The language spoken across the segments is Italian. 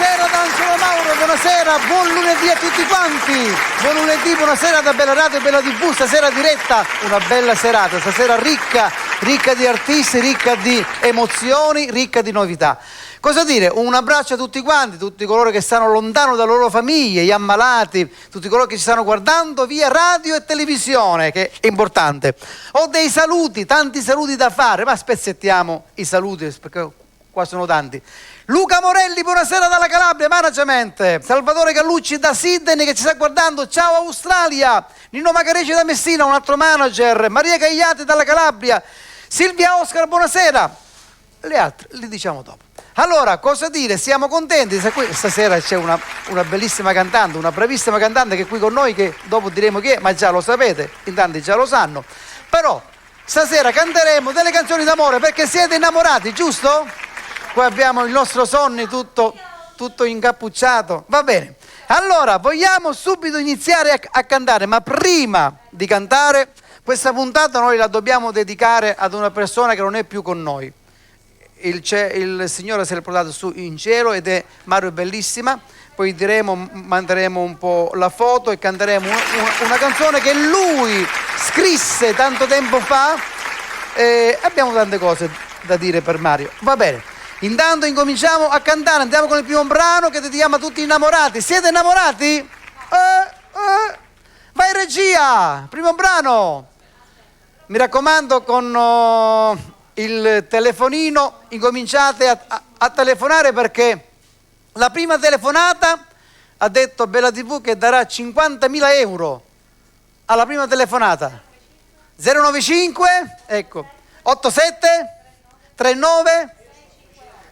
Buonasera da Angelo Mauro, buonasera, buon lunedì a tutti quanti. Buon lunedì, buonasera da Bella Radio e Bella TV, stasera diretta, una bella serata, stasera ricca di artisti, ricca di emozioni, ricca di novità. Cosa dire? Un abbraccio a tutti quanti, tutti coloro che stanno lontano dalle loro famiglie, gli ammalati, tutti coloro che ci stanno guardando via radio e televisione, che è importante. Ho dei saluti, tanti saluti da fare, ma spezzettiamo i saluti perché qua sono tanti. Luca Morelli, buonasera dalla Calabria, Management. Salvatore Gallucci da Sydney che ci sta guardando, ciao Australia. Nino Macareci da Messina, un altro manager. Maria Cagliati dalla Calabria. Silvia Oscar, buonasera. Le altre li diciamo dopo. Allora, cosa dire? Siamo contenti. Stasera c'è una bellissima cantante, una bravissima cantante che è qui con noi, che dopo diremo chi è, ma già lo sapete, in tanti già lo sanno. Però stasera canteremo delle canzoni d'amore perché siete innamorati, giusto? Qua abbiamo il nostro Sonny tutto incappucciato. Va bene. Allora, vogliamo subito iniziare a cantare, ma prima di cantare, questa puntata noi la dobbiamo dedicare ad una persona che non è più con noi. Il Signore si è portato su in cielo ed è Mario Bellissima. Poi manderemo un po' la foto e canteremo una canzone che lui scrisse tanto tempo fa. Abbiamo tante cose da dire per Mario. Va bene. Intanto incominciamo a cantare, andiamo con il primo brano che dedichiamo a tutti innamorati. Siete innamorati? Vai regia, primo brano. Mi raccomando, con il telefonino incominciate a telefonare, perché la prima telefonata ha detto Bella TV che darà 50.000 euro alla prima telefonata. 095, ecco, 87 39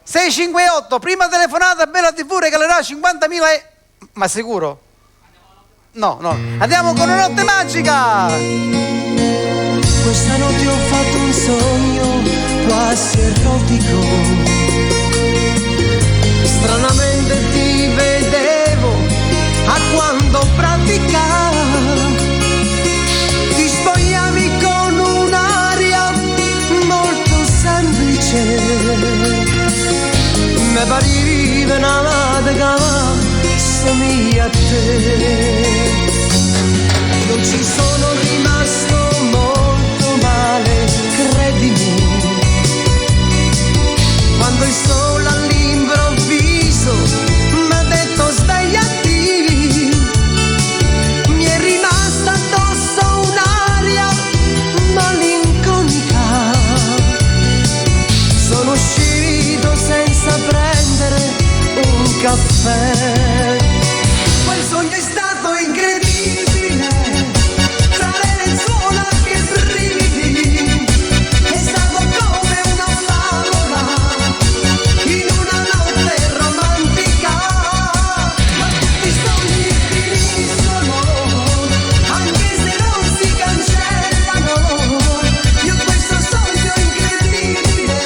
658, prima telefonata Bella TV regalerà 50.000 euro. Ma sicuro? No. Andiamo con una notte magica. Questa notte ho fatto un sogno quasi erotico. Stranamente ti vedevo a quando praticavi. Ti spogliavi con un'aria molto semplice. Me pariva una matica somiglia a te. Non ci sono rimasto molto male, credimi. Quando il sole all'improvviso m'ha detto svegliati, mi è rimasta addosso un'aria malinconica. Sono uscito senza prendere un caffè. Quel sogno è stato incredibile, tra le lenzuola che brividi. È stato come una favola in una notte romantica. Ma tutti i sogni finiscono, anche se non si cancellano. Io questo sogno incredibile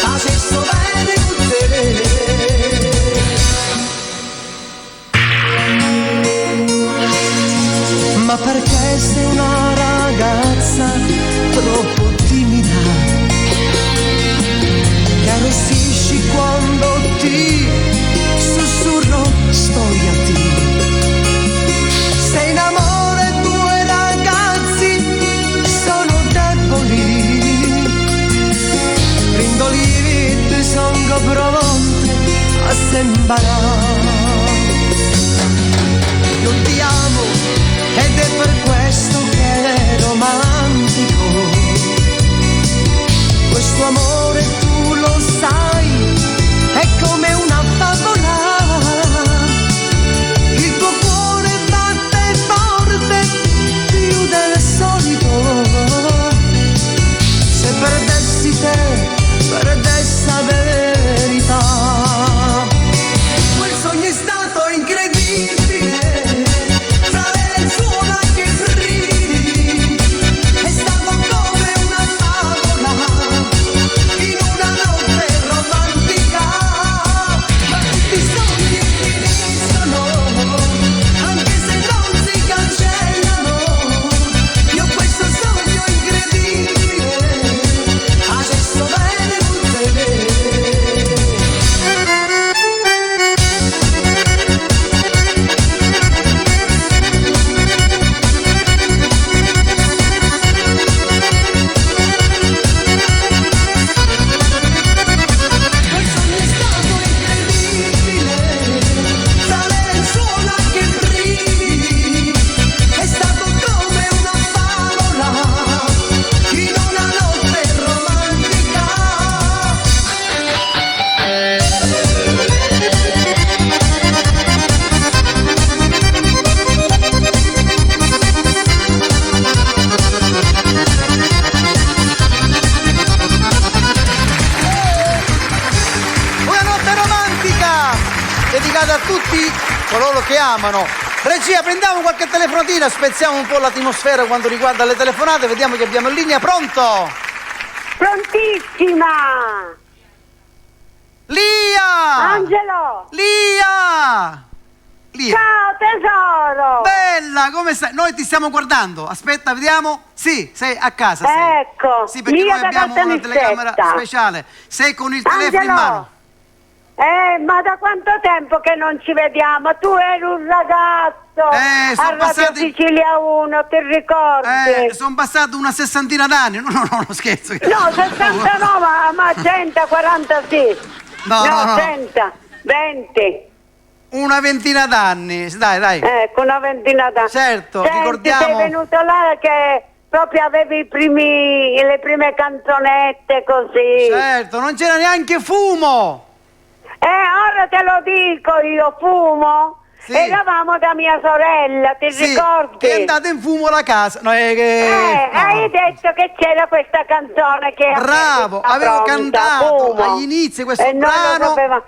adesso bene con te. Ma perché sei una ragazza troppo timida, che arrossisci quando ti sussurro storiati. Sei in amore, due ragazzi sono deboli, brindolivi sono pronte a sembrare. Io ti amo ed è per questo che è romantico. Questo amore tu lo sai, è come una favola. Il tuo cuore batte forte più del solito. Se perdessi te, perdessi la verità. Quel sogno è stato incredibile, fra le lenzuola che brividi. È stato come una favola in una dedicata a tutti coloro che amano. Regia, prendiamo qualche telefonatina, spezziamo un po' l'atmosfera quanto riguarda le telefonate, vediamo che abbiamo in linea. Pronto? Prontissima! Lia! Angelo! Lia! Ciao tesoro! Bella, come stai? Noi ti stiamo guardando. Aspetta, vediamo. Sì, sei a casa. Sei. Ecco, Sì, perché Lia noi da abbiamo una Caltanissetta. telecamera speciale. Sei con il telefono in Angelo! mano. Ma da quanto tempo che non ci vediamo? Tu eri un ragazzo sono a Radio passati- Sicilia 1, ti ricordi? Sono passati una sessantina d'anni. No, scherzo. No, 69, ma 100, 40 sì. No. 100, 20. Una ventina d'anni. Dai. Ecco, una ventina d'anni. Certo, Senti, ricordiamo. sei venuto là che proprio avevi le prime canzonette così. Certo, non c'era neanche fumo. Ora te lo dico io, fumo. Sì. Eravamo da mia sorella, ti Sì, ricordi? che è andata in fumo la casa. No, no. Hai detto che c'era questa canzone che Bravo, era avevo pronta, cantato Fumo. agli inizi questo E noi lo brano. sapevamo.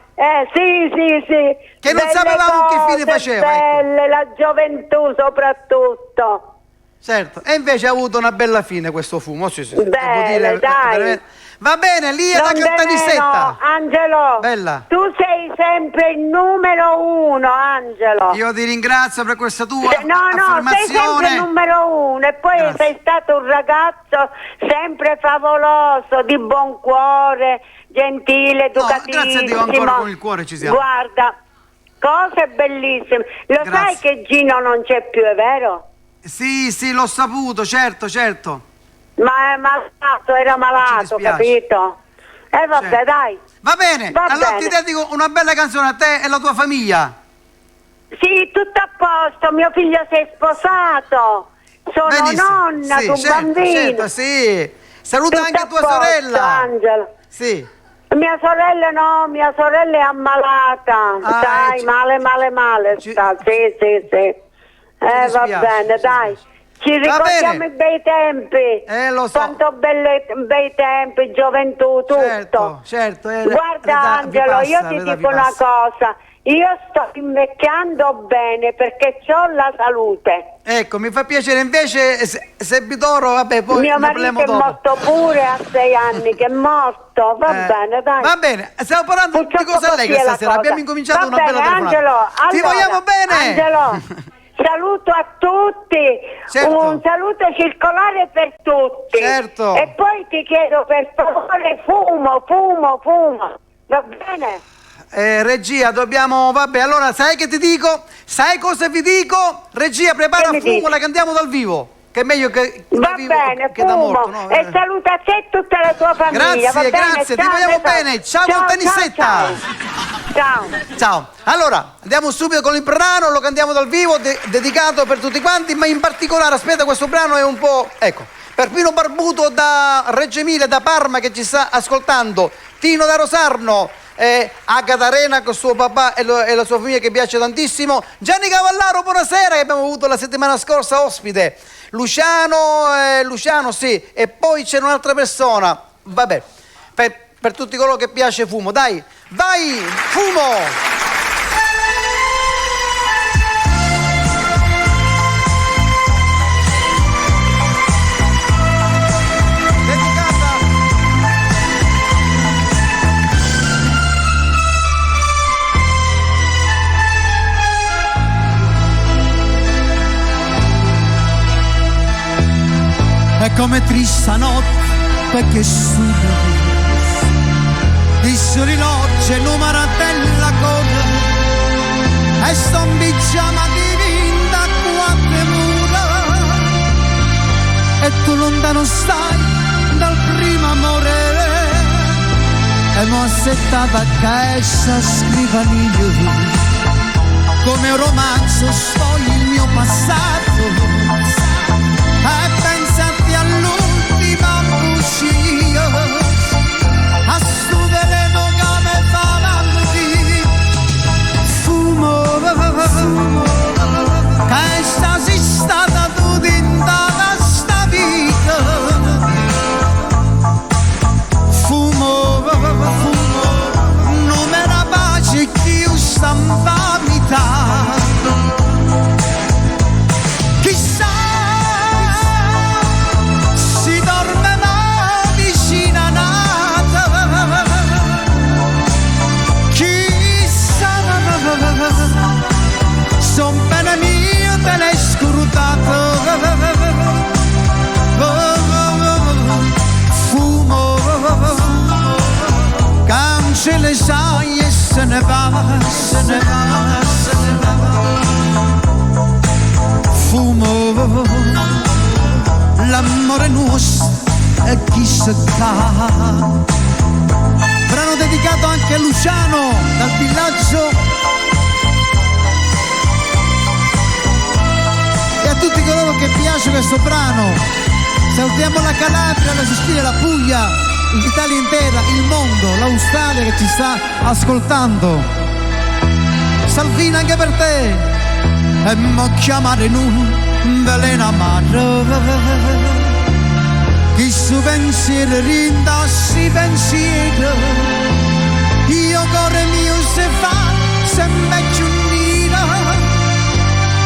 Sì. Che non Belle sapevamo che fine cose, faceva, ecco. Belle, la gioventù soprattutto. Certo, e invece ha avuto una bella fine questo fumo. Sì, devo Bene, dire, dai. veramente. Va bene, Lia da Non Caltanissetta. nemmeno, Angelo. Bella. Tu sei sempre il numero uno, Angelo. Io ti ringrazio per questa tua No, sei affermazione. sempre il numero uno e poi Grazie. sei stato un ragazzo sempre favoloso, di buon cuore, gentile, educatissimo. grazie a Dio, ancora con il cuore ci siamo. Guarda, cose bellissime. Lo Grazie. sai che Gino non c'è più, è vero? Sì, l'ho saputo, certo. Ma è malato, era Ci malato, dispiace. capito? E vabbè, Certo. dai. Va bene, Va allora bene. ti dedico una bella canzone a te e alla tua famiglia. Sì, tutto a posto, mio figlio si è sposato. Sono Benissimo. nonna Sì, di un bambino. certo, sì. Saluta Tutto anche a tua posto, sorella. Angelo. Sì. Mia sorella è ammalata. Ah, Dai, male ci- sta. Sì. Va dispiace, bene, ci dai. dispiace. Ci Va ricordiamo bene. i bei tempi. Lo so. Quanto bei tempi, gioventù, tutto. Certo. Guarda Angelo, io ti dico una cosa. Io sto invecchiando bene perché ho la salute. Ecco, mi fa piacere invece se Bidoro, vabbè, poi Mio ne marito parliamo è dopo. morto pure a 6 anni, che è morto. Va bene, dai. Va bene, stiamo parlando di Purtroppo cosa così allegri è la stasera. cosa. Abbiamo incominciato Va una bene, bella telefonata. Angelo, Ti allora, vogliamo bene? Angelo, saluto a tutti, Certo. un saluto circolare per tutti. Certo. E poi ti chiedo per favore fumo. Va bene? Regia, dobbiamo... Vabbè, allora, sai che ti dico? Sai cosa vi dico? Regia, prepara Che mi fumo, dici? la cantiamo dal vivo. Che è meglio che da Va vivo bene, che da fumo. morto, no? E saluta a te e tutta la tua famiglia. va bene? Grazie, ti Ciao, vogliamo tesoro. bene. Ciao, Caltanissetta. Ciao. Ciao. Allora, andiamo subito con il brano, lo cantiamo dal vivo, dedicato per tutti quanti, ma in particolare, aspetta, questo brano è un po'... Ecco, per Pino Barbuto da Reggio Emilia, da Parma, che ci sta ascoltando, Tino da Rosarno, Agata Arena con suo papà e la sua famiglia che piace tantissimo, Gianni Cavallaro, buonasera, che abbiamo avuto la settimana scorsa ospite, Luciano, sì, e poi c'è un'altra persona, vabbè, per tutti coloro che piace fumo, dai, vai, fumo! È come trista notte perché suda di soli logge numero della coda e sto in pigiama diventa quattro mura e tu lontano stai dal primo amore e mo' assettata a questa scrivania come un romanzo sto il mio passato e pensati all'ultima bugia a sto veleno che mi fa avanti fumo che stasi stata tu dentata sta vita fumo non me la pace che io stampavo le sai e se ne va, se ne va, se ne va. Fumo, l'amore nostro e chi se fa. Brano dedicato anche a Luciano dal villaggio e a tutti coloro che piace questo brano. Salutiamo la Calabria, la Sicilia, la Puglia, l'Italia intera, il mondo, l'Australia che ci sta ascoltando. Salvina anche per te e mo chiamare noi veleno amaro. Chi su pensiero rindassi pensiero, io cuore mio se fa sempre più nera,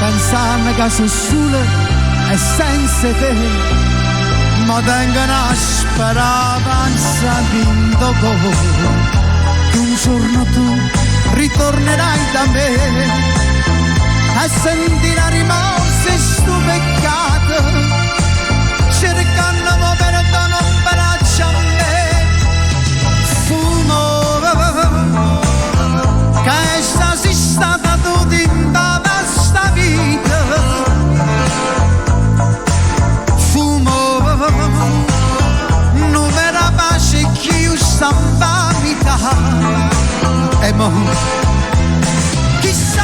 pensando che sono sola e senza te, ma tengono a speranza vinto che un giorno tu ritornerai da me e sentirai rimorso sto peccato, cercando perdono braccia a me. Fumo che sei stata tu tutta questa vita. Fumo non era pace chi stava vita. E mo chissà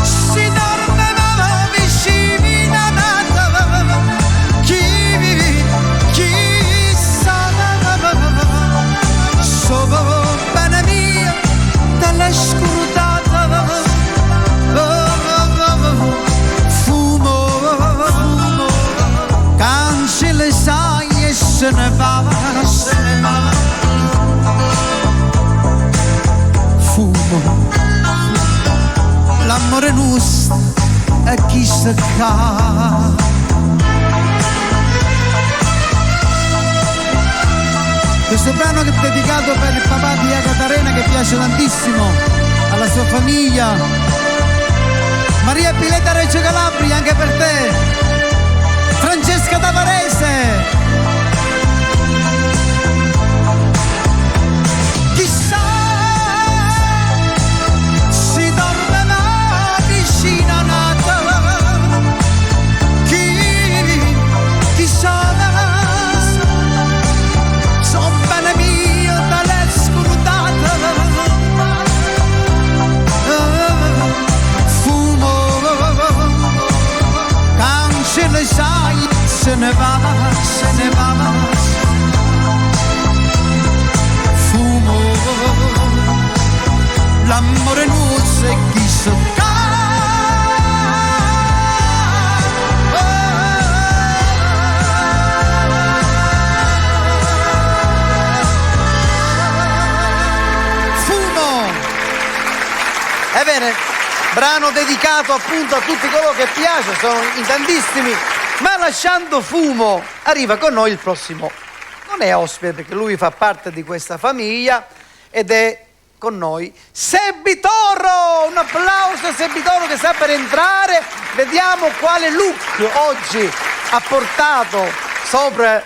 si dormeva vicino a bene mia dalla scrutata. Fumo cancella sai e se ne va, se ne va. Fumo l'amore nostro e chi se ca. Questo brano che è dedicato per il papà di Catarina che piace tantissimo alla sua famiglia. Maria Piletta Reggio Calabria anche per te. Francesca Tavarese. Chissà si dormeva vicino a nata. Chissà ce le sai, se ne va, se ne va. Fumo l'amore nostro e chi se ca. Fumo. Ebbene, brano dedicato appunto a tutti coloro che piace, sono in tantissimi, ma lasciando Fumo arriva con noi il prossimo, non è ospite perché lui fa parte di questa famiglia ed è con noi Sebbi Toro, un applauso a Sebbi Toro che sta per entrare, vediamo quale look oggi ha portato sopra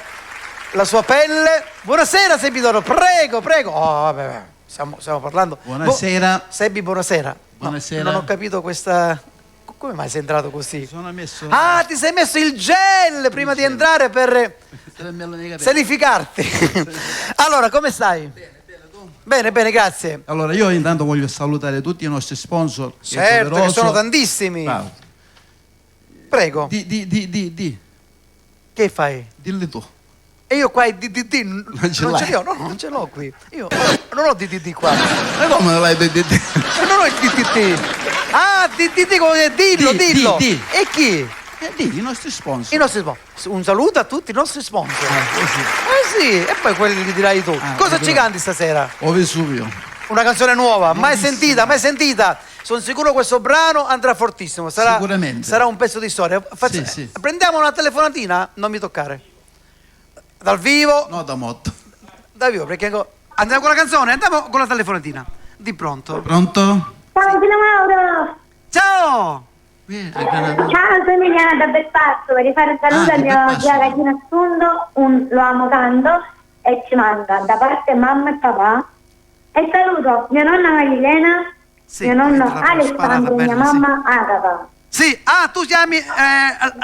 la sua pelle. Buonasera Sebbi Toro, prego, prego. Oh, vabbè, stiamo parlando. Buonasera. Sebbi, buonasera. Buonasera. No, non ho capito questa. Come mai sei entrato così? Sono messo. Ah, ti sei messo il gel prima di entrare per sanificarti. Allora, come stai? Bene, tu? Bene, bene, grazie. Allora, io intanto voglio salutare tutti i nostri sponsor. Certo, che sono tantissimi. Bravo. Prego. Di. Che fai? Dilli tu. E io qua non ce l'ho, no, non ce l'ho qui. Io non ho DDD qua. Ma come l'hai DDD? Non ho il DDD. Ah, DDD come dillo. Di. E chi? I nostri sponsor. I nostri sponsor. Un saluto a tutti i nostri sponsor. Sì. E poi quelli li dirai tu. Cosa ci canti stasera? O Vesuvio. Una canzone nuova, mai sentita. Sono sicuro questo brano andrà fortissimo. Sicuramente. Sarà un pezzo di storia. Sì. Prendiamo una telefonatina? Non mi toccare. Dal vivo? No, da motto. Da vivo, perché andiamo con la canzone, andiamo con la telefonatina. Di pronto. Pronto? Ciao, sono Mauro! Ciao! Ciao, sono Emiliana da Belpasso, vorrei fare un saluto al mio ragazzino Assundo, lo amo tanto, e ci manca da parte mamma e papà. E saluto mia nonna Marilena, Sì, mio nonno sparata Alessandro e bene, mia sì. mamma Agata. Sì, tu chiami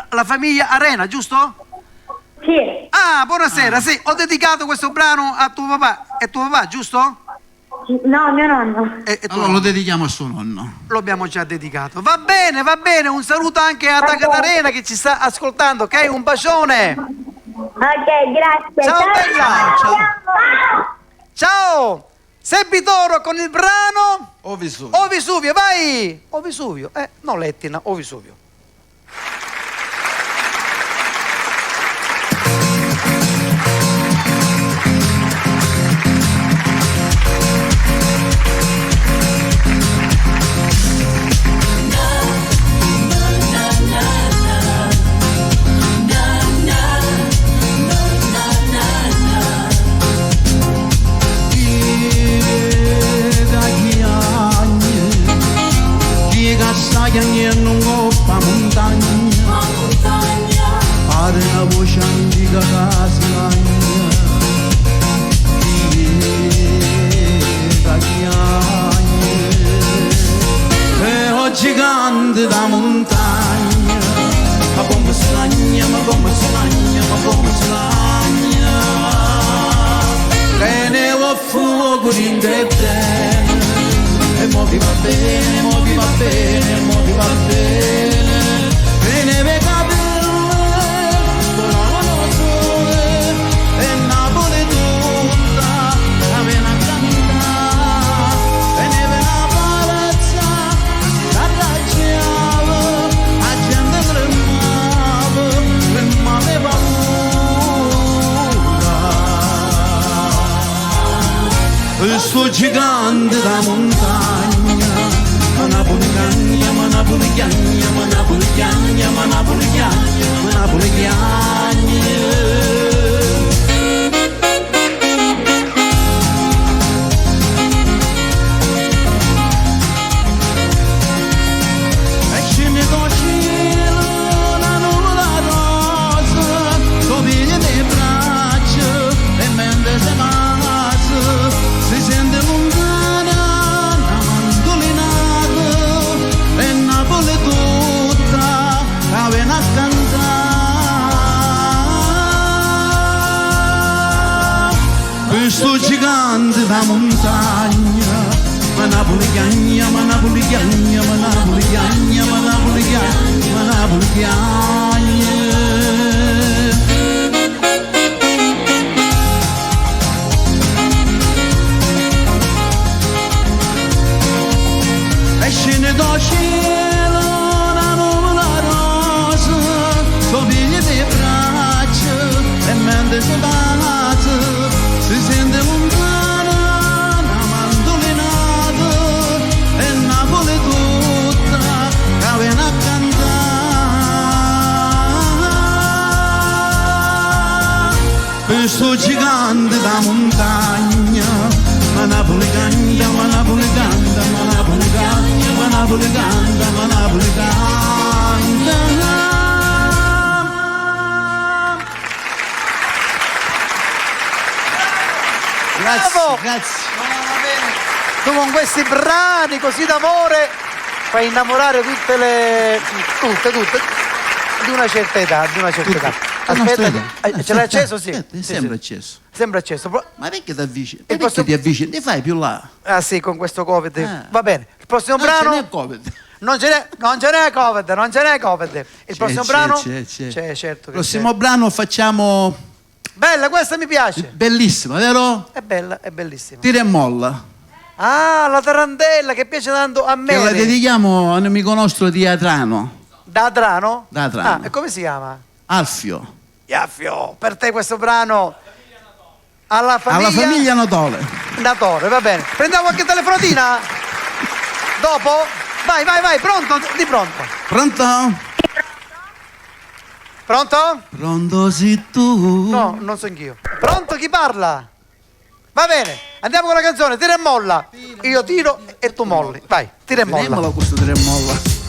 la famiglia Arena, giusto? Sì, Buonasera, sì, ho dedicato questo brano a tuo papà. È tuo papà, giusto? no, mio nonno. E tu Allora lo dedichiamo a suo nonno. lo abbiamo già dedicato. Va bene, un saluto anche ad Agata Arena che ci sta ascoltando, ok? Un bacione. Ok, grazie. Ciao, bella. Ciao. Ciao! Sebitoro con il brano O Vesuvio. O Vesuvio, vai! O Vesuvio, no Lettina, O Vesuvio. Yang nunggu pamuntanya, arena bosan di gagasannya. Gigante da montagna, ma come slagna, ma come slagna, ma come slagna. Che ne ho fuoco in te. E mo ti va bene, mo ti va bene, mo ti va bene. E ne ve capire, volavano sole, e Napoli tutta, la vena cantare, e ne ve la palazza, la raggiava, la gente tremava paura. Questo gigante da montagna, ma Napoli cagna, ma Napoli cagna, ma Napoli cagna, ma Napoli cagna, ma Napoli e scende dal cielo una nuvola rosa, copiglia nei braccia e mentre si passa si sente lontana una mandolinata e Napoli tutta la viene a cantare. Questo gigante da montagna, ma Napoli cagna, ma Napoli cagna, ma Napoli cagna, ma Napoli cagna, ma Napoli cagna. E scende dal cielo una nuvola rosa, copiglia dei braccia e mentre si passa si sente lontana una mandolinata e Napoli tutta la viene a cantare. Questo gigante da montagna, ma Napoli canta, ma Napoli canta, ma Napoli canta, ma Napoli canta, ma Napoli canta. Bravo! Grazie. Tu con questi brani così d'amore fai innamorare tutte di una certa età, Aspetta, ce l'hai acceso? Sì. Sembra acceso. Sembra acceso. Ma perché ti avvicini? Il prossimo- Perché ti avvicini? Ti fai più là. Ah sì, con questo Covid. Ah. Va bene. Il prossimo Non brano. ce n'è Covid. Non ce n'è Covid. Il prossimo brano? C'è. C'è, certo. Il prossimo brano facciamo Bella, questa mi piace. bellissima, vero? È bella, è bellissima. Tira e molla. Ah, la tarantella che piace tanto a Che la me. dedichiamo a un amico nostro di Adrano, Da Adrano? Da Adrano. Ah, e come si chiama? Alfio. Iaffio, per te questo brano. Alla famiglia. Alla famiglia Natale. Natore, va bene. Prendiamo qualche telefonatina? Dopo? Vai, pronto? Di pronto. Pronto? Pronto? Pronto sei tu? No, non so anch'io. Pronto, chi parla? Va bene, andiamo con la canzone, tira e molla. Io tiro e tu molli. Vai, tira e molla. Vediamolo questo tira e molla.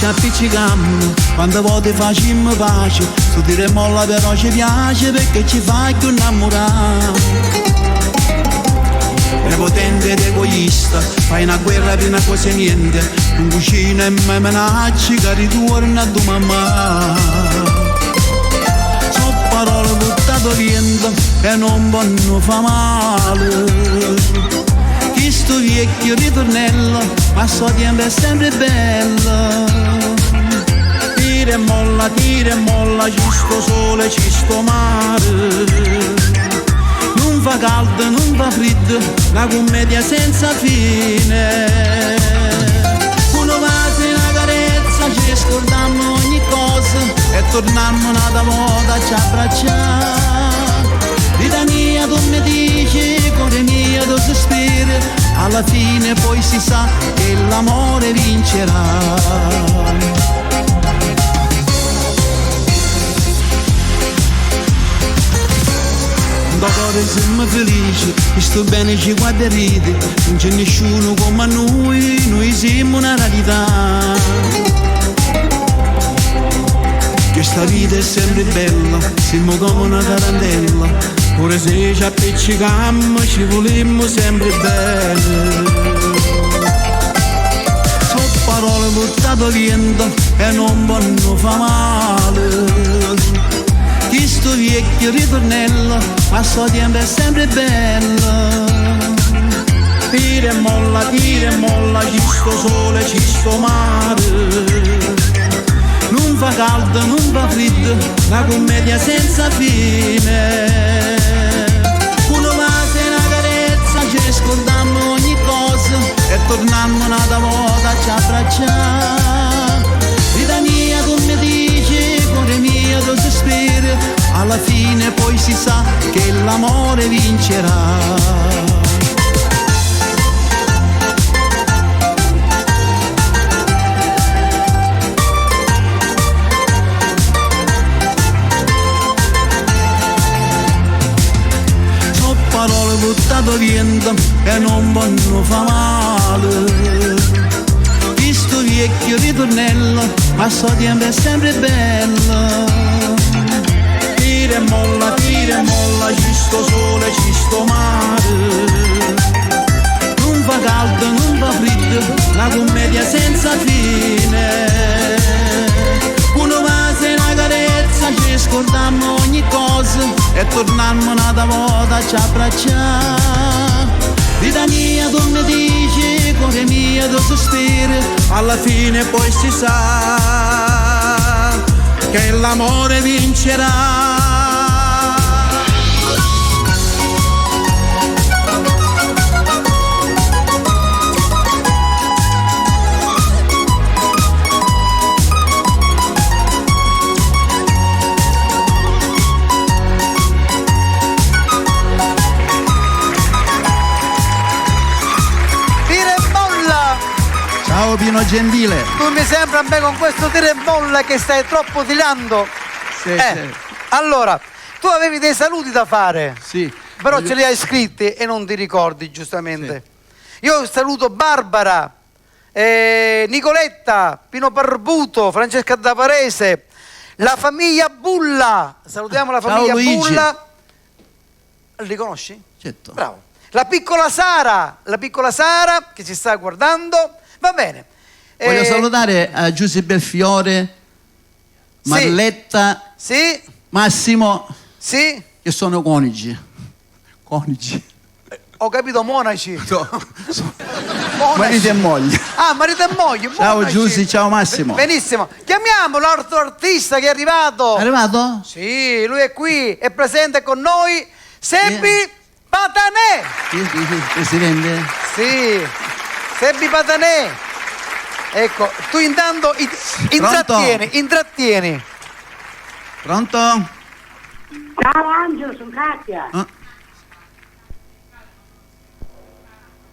ci appiccicammo, quante volte facciamo pace, su dire molla però ci piace perché ci fa più innamorare. Prepotente ed egoista, fai una guerra per una cosa e niente, un cucina e mi minacci che ritorna a tua mamma. So parole buttate vento che non vanno fa male. Chi sto vecchio ritornello, ma so tempo è sempre bello. Tira e molla, ci sto sole, ci sto mare. Non fa caldo, non fa freddo, la commedia senza fine. Uno va e una carezza, ci scordiamo ogni cosa e torniamo una volta a ci abbracciare. Vita mia tu mi dici, cuore mio tu sospiri, alla fine poi si sa che l'amore vincerà. Ora siamo felici, sto bene ci guarda e ride, non c'è nessuno come noi siamo una rarità. Questa vita è sempre bella, siamo come una tarantella, ora se ci appiccicammo ci volemmo sempre bene. Sono parole buttate vento e non vanno fa male. Chi sto vecchio ritornello, ma so tempo è sempre bello. Tira e molla, ci sto sole, ci sto mare. Non fa caldo, non fa freddo, la commedia senza fine. Uno va e una carezza, ci scordiamo ogni cosa e torniamo una volta a ci abbracciare. Vita mia tu mi dici, cuore mio tu sospiri, alla fine poi si sa che l'amore vincerà. So parole buttate vento e non vanno fa male. Sto vecchio ritornello, ma so tempo è sempre bello. Tira e molla, ci sto sole, ci sto mare. Non fa caldo, non fa freddo, la commedia senza fine. Uno va e una carezza, ci scordiamo ogni cosa e torniamo una volta a ci abbracciare. Vita mia tu mi dici, cuore mio tu sospiri, alla fine poi si sa che l'amore vincerà. Ciao Pino Gentile. Tu mi sembra a me con questo tira e molla che stai troppo tirando. Sì. Allora, tu avevi dei saluti da fare. Sì. Però ce li hai scritti e non ti ricordi, giustamente. Sì. Io saluto Barbara, Nicoletta, Pino Barbuto, Francesca da Parese, la famiglia Bulla. Salutiamo la famiglia Luigi. Bulla. Li conosci? Certo. Bravo. La piccola Sara che ci sta guardando. Va bene. Voglio salutare Giuseppe Belfiore, Marletta, Sì. Massimo, Sì. che sono coniugi. Coniugi. Ho capito, monaci. No, Monaci. marito e moglie. Ah, marito e moglie. Ciao monaci. Giussi, ciao Massimo. Benissimo. Chiamiamo l'altro artista che è arrivato. È arrivato? Sì, lui è qui, è presente con noi. Sebbi Patanè. Sì, Presidente. Sì, Sebbi Patanè. Ecco, tu intanto intrattieni. Pronto? Ciao Angelo, sono Katia.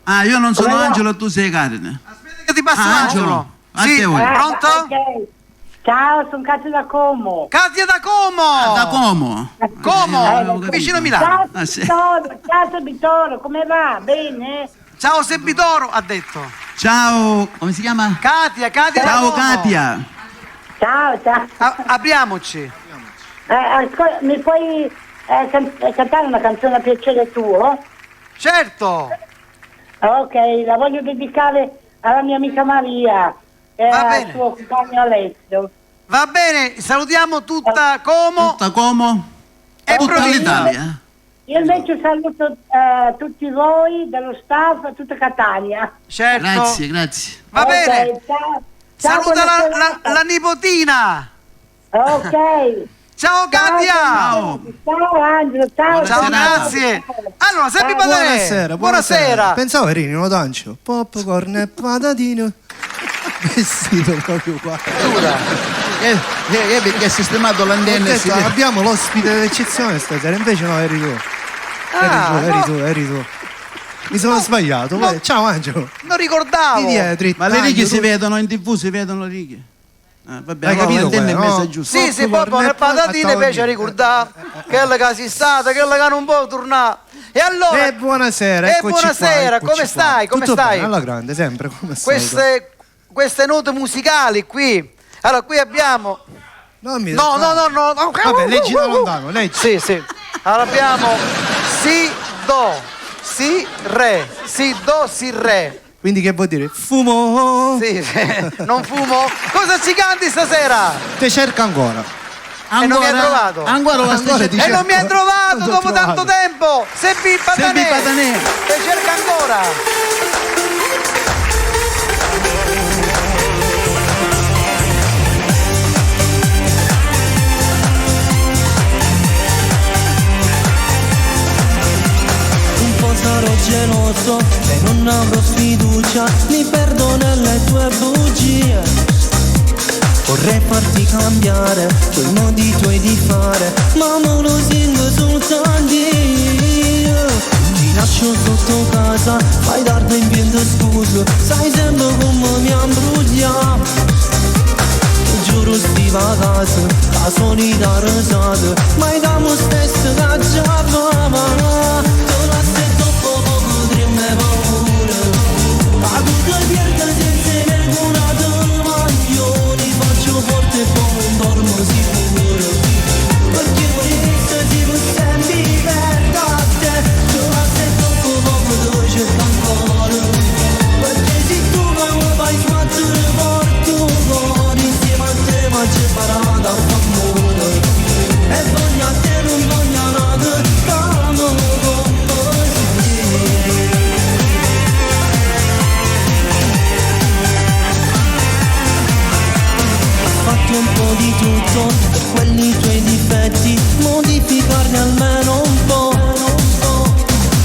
Ah, io non sono Angelo, tu sei Carine. Aspetta che ti passo Angelo. Angelo. A Sì, te vuoi. pronto? Ok. Ciao, sono Katia da Como. Katia da Como. Da Como? Como, avevo capito. vicino a Milano. Ciao, Ah, sì. Vittorio, ciao Vittorio, come va? Bene? Ciao Sebitoro, ha detto. Ciao, come si chiama? Katia Ciao D'Agono. Katia. Ciao, ciao. Apriamoci. Mi puoi cantare una canzone a piacere tuo? Certo. Ok, la voglio dedicare alla mia amica Maria e Va al bene. suo compagno Alessio. Va bene, salutiamo tutta Como Tutta Como? e Tutta provincia. l'Italia. Io invece saluto tutti voi, dello staff, tutta Catania. Certo. Grazie. Va Ok, bene. ciao. Ciao, Saluta buona serata. la nipotina. Ok. Ciao Katia. Ciao. Ciao Angelo, ciao. Ciao, serata. grazie. Allora, Seppi Patanè. Buonasera. Pensavo eri Nino Dancio. Popcorn e patatino. Vestito proprio qua. Perché ha sistemato Ho l'antenna. detto, abbiamo l'ospite d'eccezione stasera, invece no, eri tu. Eri tu. Mi sono sbagliato. No. Ciao Angelo. Non ricordavo. Di dietro, Ma le righe si tu- vedono in TV, si vedono le righe. Vabbè, Hai allora capito l'antenna è quella, no? messa giusta. Sì, poi nel patatine invece ricordare quella che si stata, quella che non può tornare. E allora, buonasera, e eccoci buonasera, qua, come eccoci qua. stai? Come Tutto stai? bene, alla grande, sempre, come stai? Queste note musicali qui. Allora, qui abbiamo. No. Vabbè, leggi da lontano, leggi. Sì. Allora abbiamo si, do, si, re. Si, do, si, re. Quindi che vuol dire? Fumo. Sì, non fumo. Cosa ci canti stasera? Te cerca ancora. E non mi hai trovato. Ancora la Ancora stessa ti E non mi hai trovato Non t'ho dopo tanto trovato. tempo. Seppi Patanè. Te cerca ancora. Un po' sarò geloso e non avrò sfiducia, mi perdo nelle tue bugie. Vorrei farti cambiare quei modi tuoi di fare, ma non lo sento soltanto io. Ti lascio sotto casa, fai tardi in pieno scuso, sai sempre come mi imbrugliamo. Ti giuro stiva a casa, la solita risata, mai da me stesso che già va. Te la sento poco, potremmo paura, ma tu ti perdi senza nessuna domanda. Faccio forte e poi non dormo sicuro, perché vorrei si può sempre divertire a te. Tu la sento poco, tu cerca ancora, perché se tu mi fai sbattere porto fuori, insieme a te mi c'è parata a famore, e voglio a te non voglio nada, stiamo con fatto un po' di tutto, per quelli tuoi difetti, modificarne almeno un po',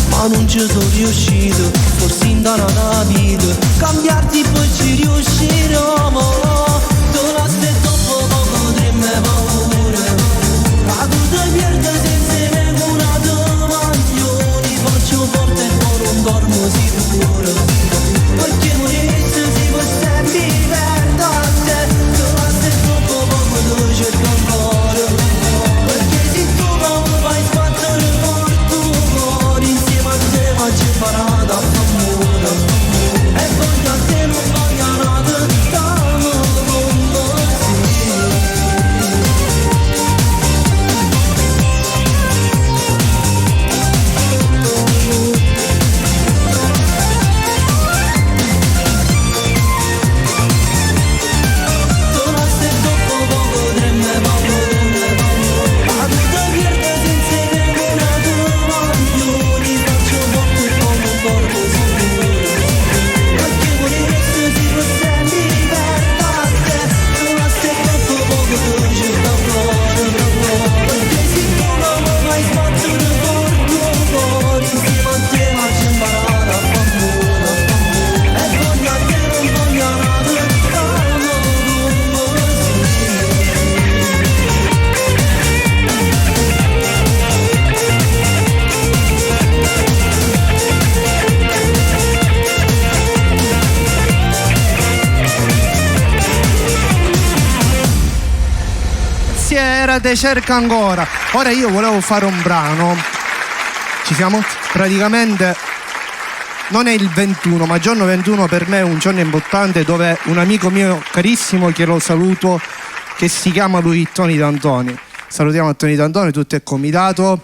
ma non ci sono riuscito, forse in data vita, cambiarti poi ci riusciremo. Tu la sento poco, potremmo paura, ma tu ti perdi senza nessuna domanda. Faccio forte e poi non dormo sicuro, perché morisse si può sempre divertire a te. Tu la sento poco, tu cerca ancora, perché se tu mi fai sbattere porto fuori, insieme a te mi c'è parata a famore, e voglio a te non voglio nada, stiamo con così. Tu la sento poco, potremmo paura, ma tu ti perdi senza nessuna domanda. Faccio forte e poi non dormo sicuro, perché vorresti si può sempre divertire a te. Tu la sento poco, tu cerca ancora, perché se tu mi fai sbattere porto fuori, insieme a te mi c'è imparata a famore, e voglio a te non voglio nada, stiamo con così. Sera te cerca ancora. Ora io volevo fare un brano. Ci siamo? Praticamente non è il 21, ma il giorno 21 per me è un giorno importante, dove un amico mio carissimo, che lo saluto, che si chiama lui Tony D'Antoni. Salutiamo a Tony D'Antoni, tutto è comitato.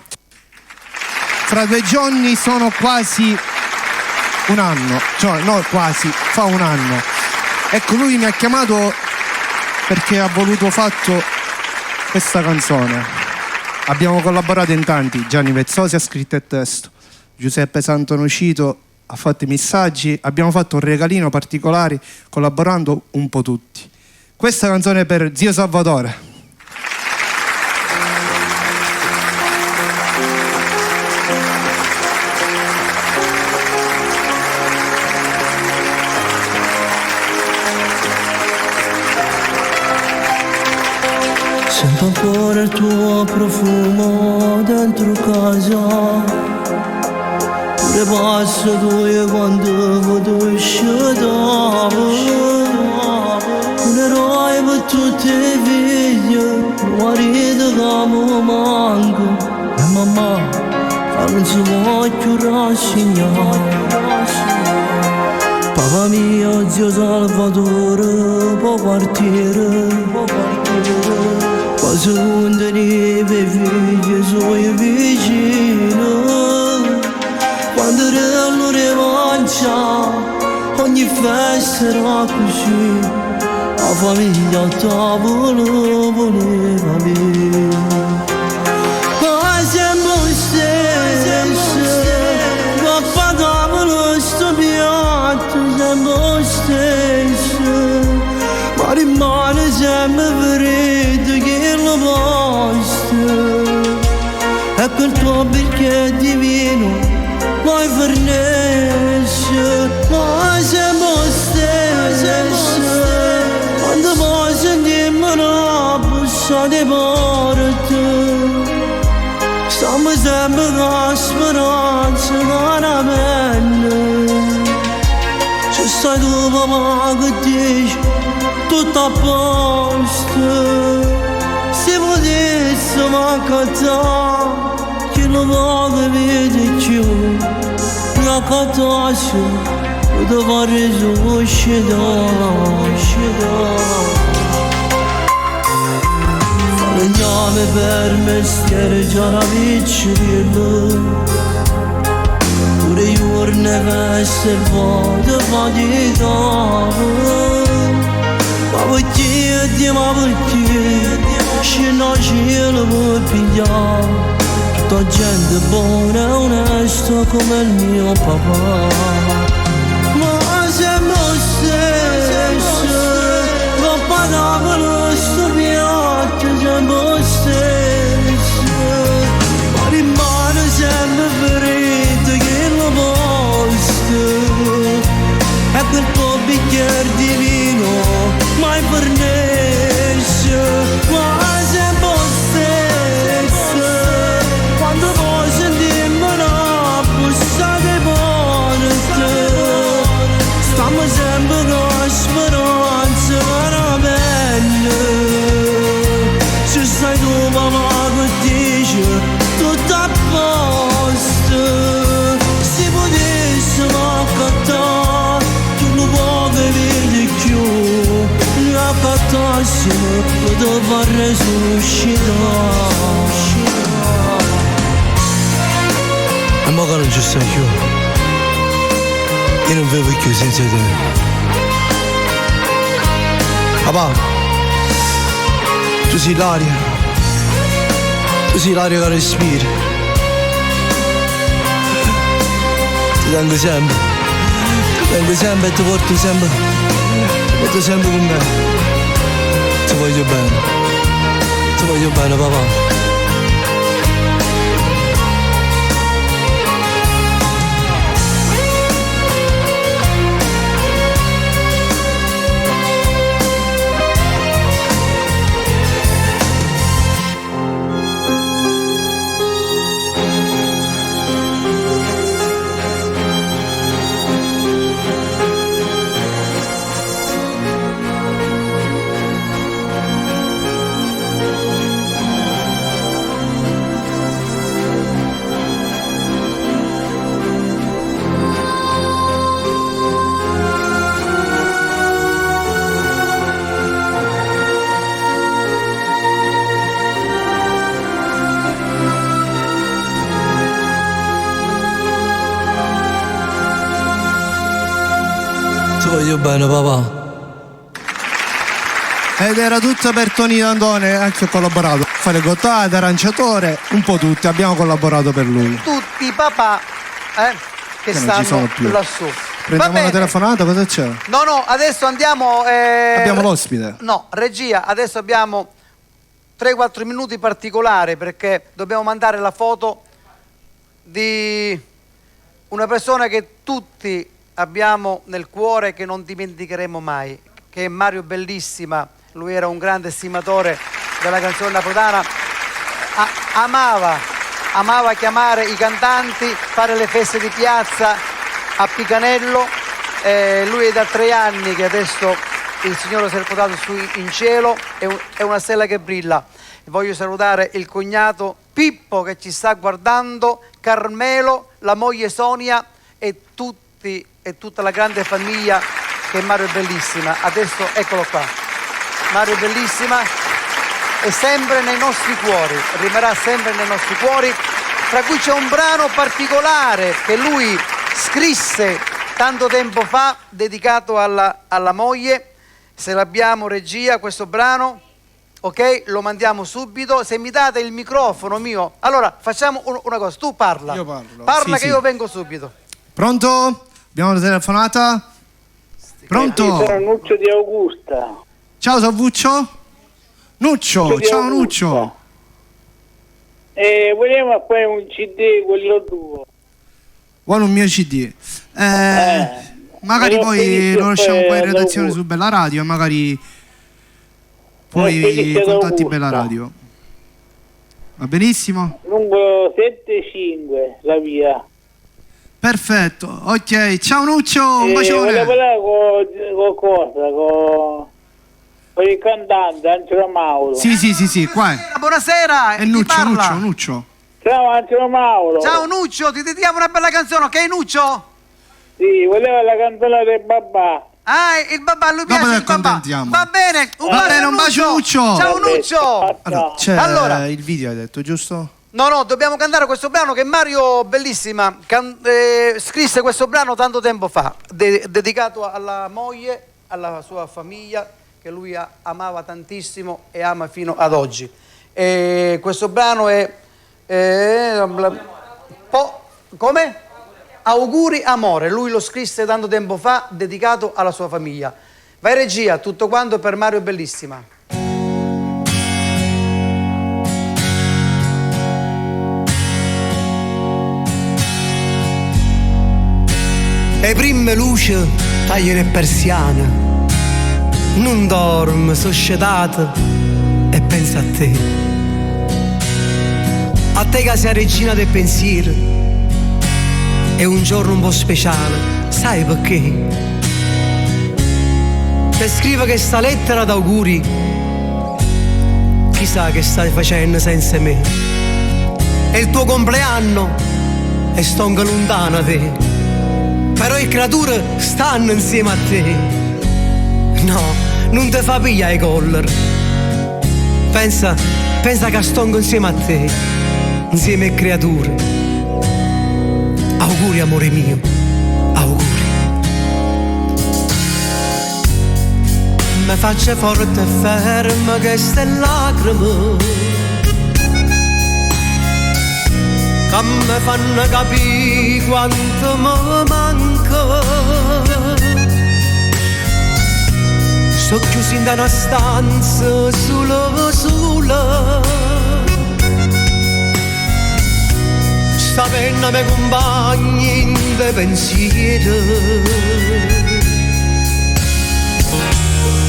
Fra 2 giorni sono quasi un anno, cioè no quasi, fa un anno. Ecco, lui mi ha chiamato perché ha voluto fatto questa canzone. Abbiamo collaborato in tanti, Gianni Vezzosi ha scritto il testo, Giuseppe Santonocito ha fatto i messaggi, abbiamo fatto un regalino particolare collaborando un po' tutti. Questa canzone è per Zio Salvatore. Sento ancora il tuo profumo dentro casa, pure passo tu quando vedo uscitavo. Un eroe per tutti i figli, un marito che mi manca, e mamma che non si può più rassegnare. Papà mio, Zio Salvatore, può partire, quasi un dei figli suoi vicini. Quando erano rimancia, ogni festa era così, la famiglia al tavolo voleva bere. Ma siamo stessi, papà tavolo sto piatto, siamo stessi, ma rimane sempre freddo che lo posto. E quel tuo bicchiere di vino mai fornisce, ma siamo stessi. Quando poi sentiamo una bussa di porte, stiamo sempre con speranza, con amenne. Se stai tu papà che dici tutto a posto, se potessi mancare che non voglio vedere più, la catassa dove risuscitare. Falegname per mestiere già la piccerella, pure giorni feste vado faticare. Ma perché, se non cielo può pigliare, tutta gente buona e onesta come il mio papà. Ma siamo stessi, papà tavolo sto piatto, siamo stessi, ma rimane sempre freddo che lo posto. E quel tuo bicchiere di vino mai fornisce, ma siamo stessi. Quando poi sentiamo una bussa di porte, stiamo sempre con speranza, con pelle. Se stai tu papà che dici tutto a posto, se potessimo accattare tu non puoi vedere più, la cattassimo lo far resuscitare. E mo che non ci stai più, io non vivo più senza te. Papà, tu sei l'aria che respiri. Ti tengo sempre e ti porto sempre con me. Ti voglio bene papà. voglio bene, papà. Ed era tutto per Tony D'Antone, anche ho collaborato. Fare gottate, aranciatore, un po' tutti, abbiamo collaborato per lui. Tutti i papà che non ci sono stanno più. lassù. Prendiamo una telefonata, cosa c'è? No, adesso andiamo. Abbiamo l'ospite. No, regia, adesso abbiamo 3-4 minuti particolari perché dobbiamo mandare la foto di una persona che tutti abbiamo nel cuore, che non dimenticheremo mai, che è Mario Bellissima. Lui era un grande stimatore della canzone napoletana, amava chiamare i cantanti, fare le feste di piazza a Picanello. Lui è da 3 anni che adesso il Signore si è portato su in cielo, è una stella che brilla. Voglio salutare il cognato Pippo che ci sta guardando, Carmelo, la moglie Sonia e tutta la grande famiglia che Mario è Bellissima. Adesso eccolo qua. Mario Bellissima è sempre nei nostri cuori, rimarrà sempre nei nostri cuori, tra cui c'è un brano particolare che lui scrisse tanto tempo fa, dedicato alla moglie. Se l'abbiamo, regia, questo brano, ok? Lo mandiamo subito. Se mi date il microfono mio, allora facciamo una cosa, tu parla. Io parlo. Parla, Sì, che io vengo subito. Pronto? Abbiamo la telefonata? Pronto? Sì, sono Nuccio di Augusta. Ciao Salvuccio? Nuccio, ciao Nuccio. Volevo fare un CD, quello tuo. Vuole un mio CD? Magari poi lo lasciamo poi in redazione su Bella Radio e magari poi contatti Bella Radio. Va benissimo? Numero 75, la via. Perfetto, ok, ciao Nuccio, un bacione. Volevo parlare con il cantante Angelo Mauro. Sì, qua è. Buonasera, È chi parla? Nuccio. Ciao Angelo Mauro. Ciao Nuccio, ti dedichiamo una bella canzone, ok Nuccio? Sì, volevo la canzone del babà. Il babà, lui Dopo piace ti il babà. accontentiamo. Va bene, un bacio Nuccio. Ciao Nuccio. C'è Allora. il video, hai detto, giusto? No, dobbiamo cantare questo brano che Mario Bellissima scrisse questo brano tanto tempo fa, dedicato alla moglie, alla sua famiglia, che lui amava tantissimo e ama fino ad oggi. Questo brano è come? Auguri amore, lui lo scrisse tanto tempo fa, dedicato alla sua famiglia. Vai regia, tutto quanto per Mario Bellissima. Le prime luci tagliano le persiane, non dormo, sono scedato e penso a te. A te che sei regina del pensiero, è un giorno un po' speciale, sai perché? Ti scrivo questa lettera d'auguri, chissà che stai facendo senza me. È il tuo compleanno e sto anche lontano da te. Però le creature stanno insieme a te. No, non ti fa pigliare i collar. Pensa che sto insieme a te, insieme alle creature. Auguri amore mio, auguri. Mi faccia forte e ferma queste lacrime che mi fanno capire quanto mi manca. Sto chiuso in una stanza sola. Sta penna mi compagni in de pensiero.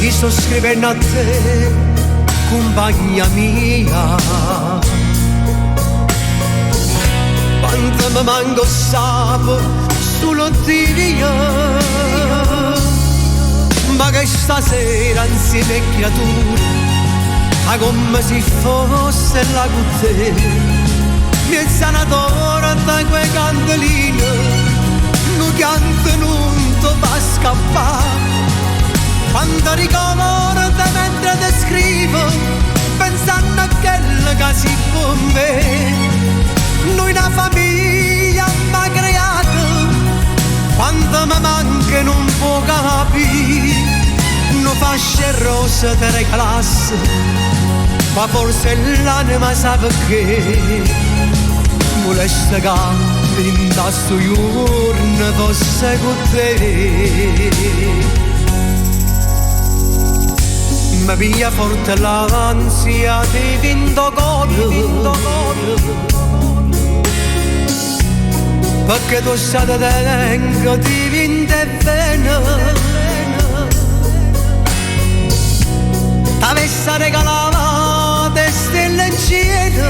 Io sto scrivendo a te, compagna mia. Quanto mi manco sapo solo Dio, ma che stasera insieme creature, ma come se fosse la con te, mi è sanatore da quei candeline, non canta non ti fa scappare, quando ricordo mentre ti scrivo, pensando a quella che si può me. Noi una famiglia m'ha creato, quando mi manca non può capire. fasce rosse te regalasse, ma forse l'anima sa perché volesse che l'inda sto giorno fosse con te. Mi piglia forte l'ansia di vinto cuore, perché tu sai che tengo di vinto e bene. T'avesse regalato le stelle in cielo,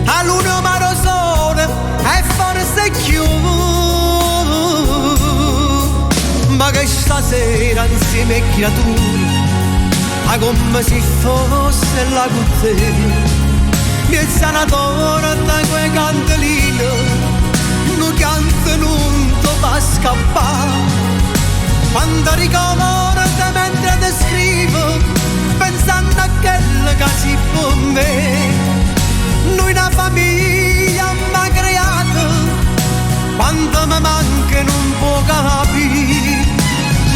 a luna mare sole e forse più, ma che stasera insieme creature, a come se fosse la con te, mi sanatore da quei candelini, non canta non ti fa scappare. Quando ricordo mentre ti scrivo, pensando a quello che si può me, noi una famiglia mi creato, quando mi manca non può capire,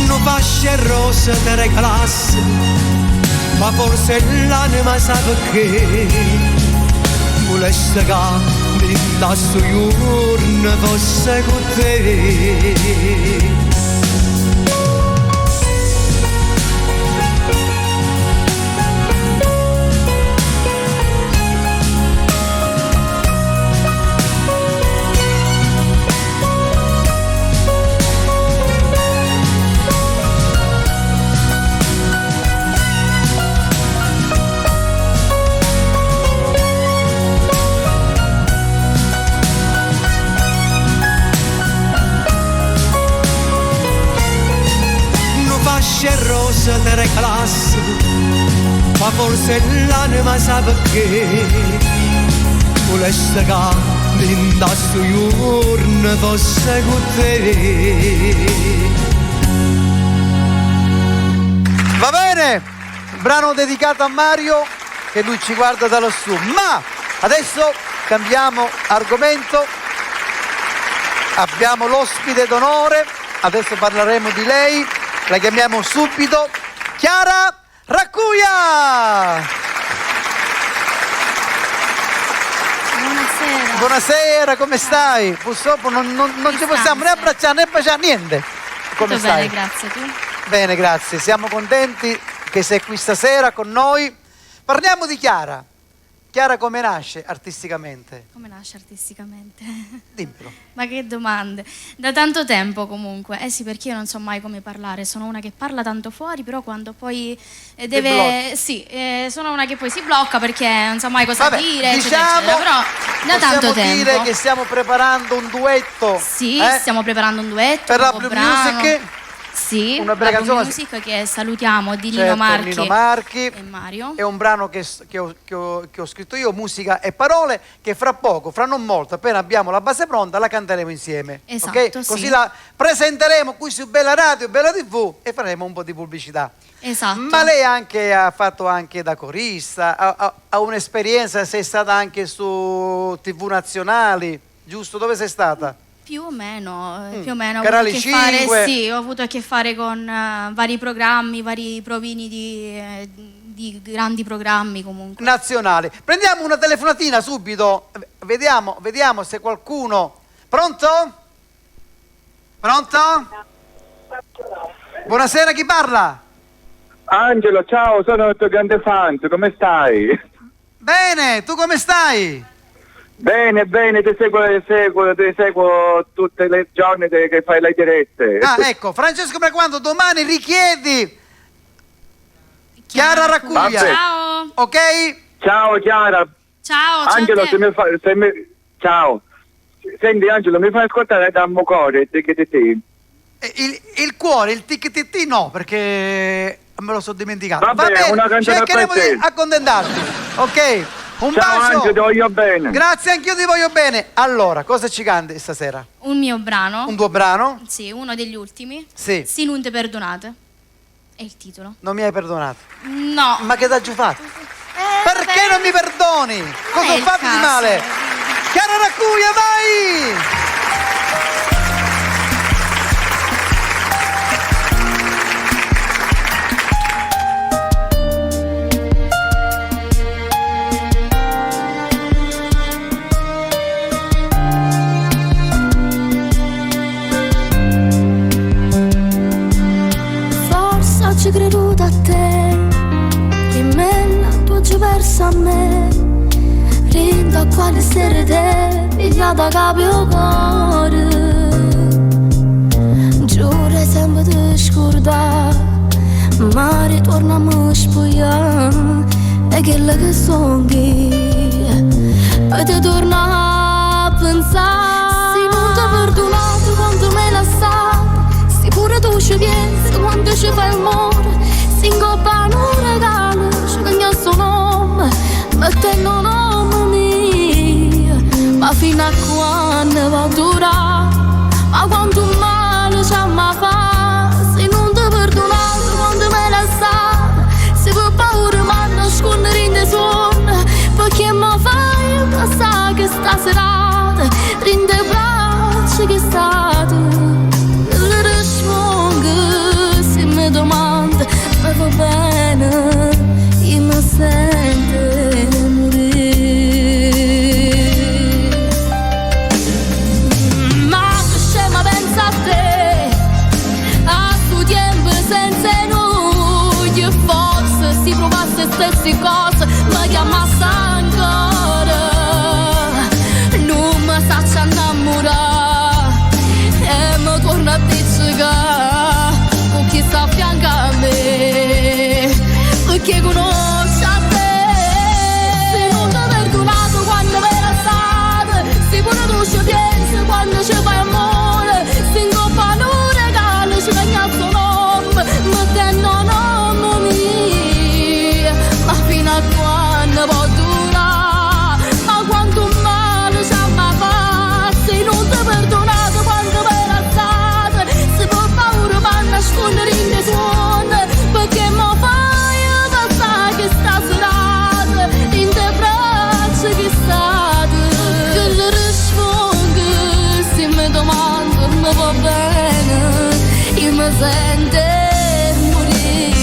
non fasce rosse te regalasse, ma forse l'anima sa perché, volesse che l'inda sto giorno fosse con te. Rosa te regalasse, ma forse l'anima sa perché volesse che l'inda sto giorno fosse con te. Va bene, brano dedicato a Mario che lui ci guarda da lassù, ma adesso cambiamo argomento, abbiamo l'ospite d'onore, adesso parleremo di lei. La chiamiamo subito Chiara Raccuglia! Buonasera. Buonasera, come stai? Purtroppo non ci possiamo né abbracciare né baciare, niente. Come Tutto stai? bene, grazie. Tu? Bene, grazie. Siamo contenti che sei qui stasera con noi. Parliamo di Chiara. Chiara come nasce artisticamente? Come nasce artisticamente? Dimmelo. Ma che domande. Da tanto tempo comunque. Eh sì, perché io non so mai come parlare. Sono una che parla tanto fuori, però quando poi deve... Sì, sono una che poi si blocca perché non so mai cosa dire, diciamo, eccetera. Però da tanto tempo. Possiamo dire che stiamo preparando un duetto. Sì, stiamo preparando un duetto. Per la un Blue brano. Music. Sì, una bella la Blue canzone. Music che salutiamo di Certo, Nino Marchi e Mario. È un brano che ho scritto io, musica e parole, che fra poco, fra non molto, appena abbiamo la base pronta, la canteremo insieme. Esatto, okay? sì. Così la presenteremo qui su Bella Radio e Bella TV e faremo un po' di pubblicità. Esatto. Ma lei ha fatto anche da corista, ha un'esperienza, sei stata anche su TV nazionali, giusto? Dove sei stata? Più o meno, ho avuto Canale a che 5. fare, sì, ho avuto a che fare con vari programmi, vari provini di grandi programmi comunque. Nazionali. Prendiamo una telefonatina subito, vediamo se qualcuno... Pronto? Pronto? Buonasera, chi parla? Angelo, ciao, sono il tuo grande fan, come stai? Bene, tu come stai? Bene, ti seguo tutte le giorni che fai le dirette. Ah, ecco, Francesco Braquando, domani richiedi Chiara Raccuglia. Vabbè. Ciao. Ok? Ciao Chiara. Ciao, Angelo, ciao. ciao. Senti Angelo, mi fai ascoltare da Mocore, Il cuore, il tic-tic no, perché me lo sono dimenticato. Vabbè, Va bene, una canzone cercheremo per te. di accontentarti. Ok? Un Ciao bacio. Angelo, ti voglio bene. Grazie, anch'io ti voglio bene. Allora, cosa ci canti stasera? Un mio brano. Un tuo brano? Sì, uno degli ultimi. Sì. Se non te perdonate. È il titolo. Non mi hai perdonato. No. Ma che t'ha già fatto? Perché vabbè. non mi perdoni? Cosa è ho il fatto di caso. male? Chiara Raccuglia, vai! pensa a me, rinda quale sera te, pigliata capio cuore. Giuro sempre di scordare, ma ritorniamo a spogliare, e che la che sogni, poi ti torna a pensare. Se non ti ho perdonato quando me la sa, se pure tu ci pensi quando ci fai il amore, se ingobba un regalo, ci cagna il suo nome, mettendo nome mio, ma fino a quando va a durare, ma quanto male ci amma fa, se non ti ho perdonato quando me la sa, se per paura ma nascondere in te suona, perché mi fai passare che sta serata, rinde i bracci che è stato, le rispondo se mi domanda, ma va bene, io mi sento morire. Ma che scema pensa a te, a tuo tempo senza noi, e forse si provasse stesse cose, ma chiamasse ancora, non mi saccia innamorare, e mi torna a pizzicare con chi sta a fianco a me, perché conosce a te. Se non ti ho perdonato quando me la state, se pure tu ci pensi quando ci fai amore, se ingobba un regalo ci cagna il suo nome, mettendo nome mio, ma fino a quando può durare, ma quanto male ci amma fa, se non ti ho perdonato quando me la state, se per paura ma nascondere in te suona, perché mi fai passare che sta serata, in te braccia che state, che le rispondo se mi domando, ma va bene, io mi sento morire.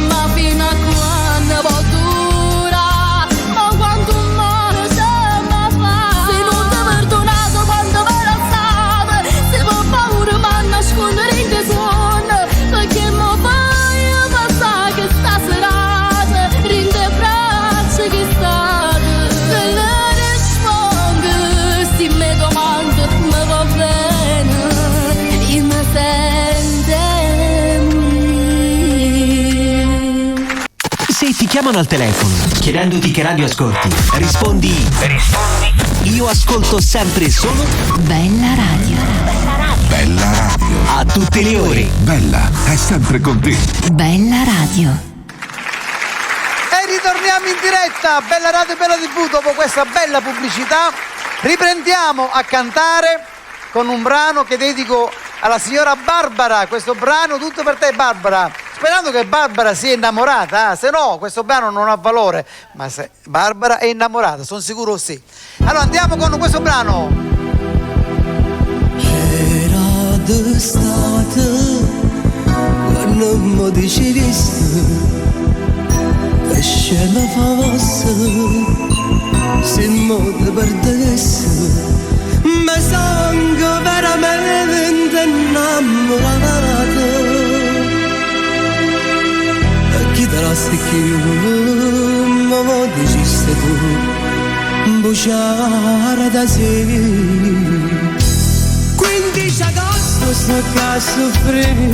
Ma fino a quando può durare, ma quanto male ci amma fa, se non ti ho perdonato quando me la state, se per paura ma nascondere in te suona, perché mi fai passare che sta serata, rinde i bracci che state, che le rispondo se mi domando, ma va bene, io mi sento morire. Se ti chiamano al telefono chiedendoti che radio ascolti, rispondi io ascolto sempre e solo Bella Radio. Bella radio. a tutte le ore. Bella è sempre con te. Bella Radio. E ritorniamo in diretta, Bella Radio e Bella TV. Dopo questa bella pubblicità riprendiamo a cantare con un brano che dedico alla signora Barbara. Questo brano tutto per te, Barbara, sperando che Barbara sia innamorata, se no questo brano non ha valore, ma se Barbara è innamorata, sono sicuro sì. Allora andiamo con questo brano. Era d'estate quando mi dicevi che scena fosse se mo ti perdessi, ma sono veramente innamorato, e chi te la sai che ma dicesti tu bruciare da sé. 15 agosto sto qua a soffrire,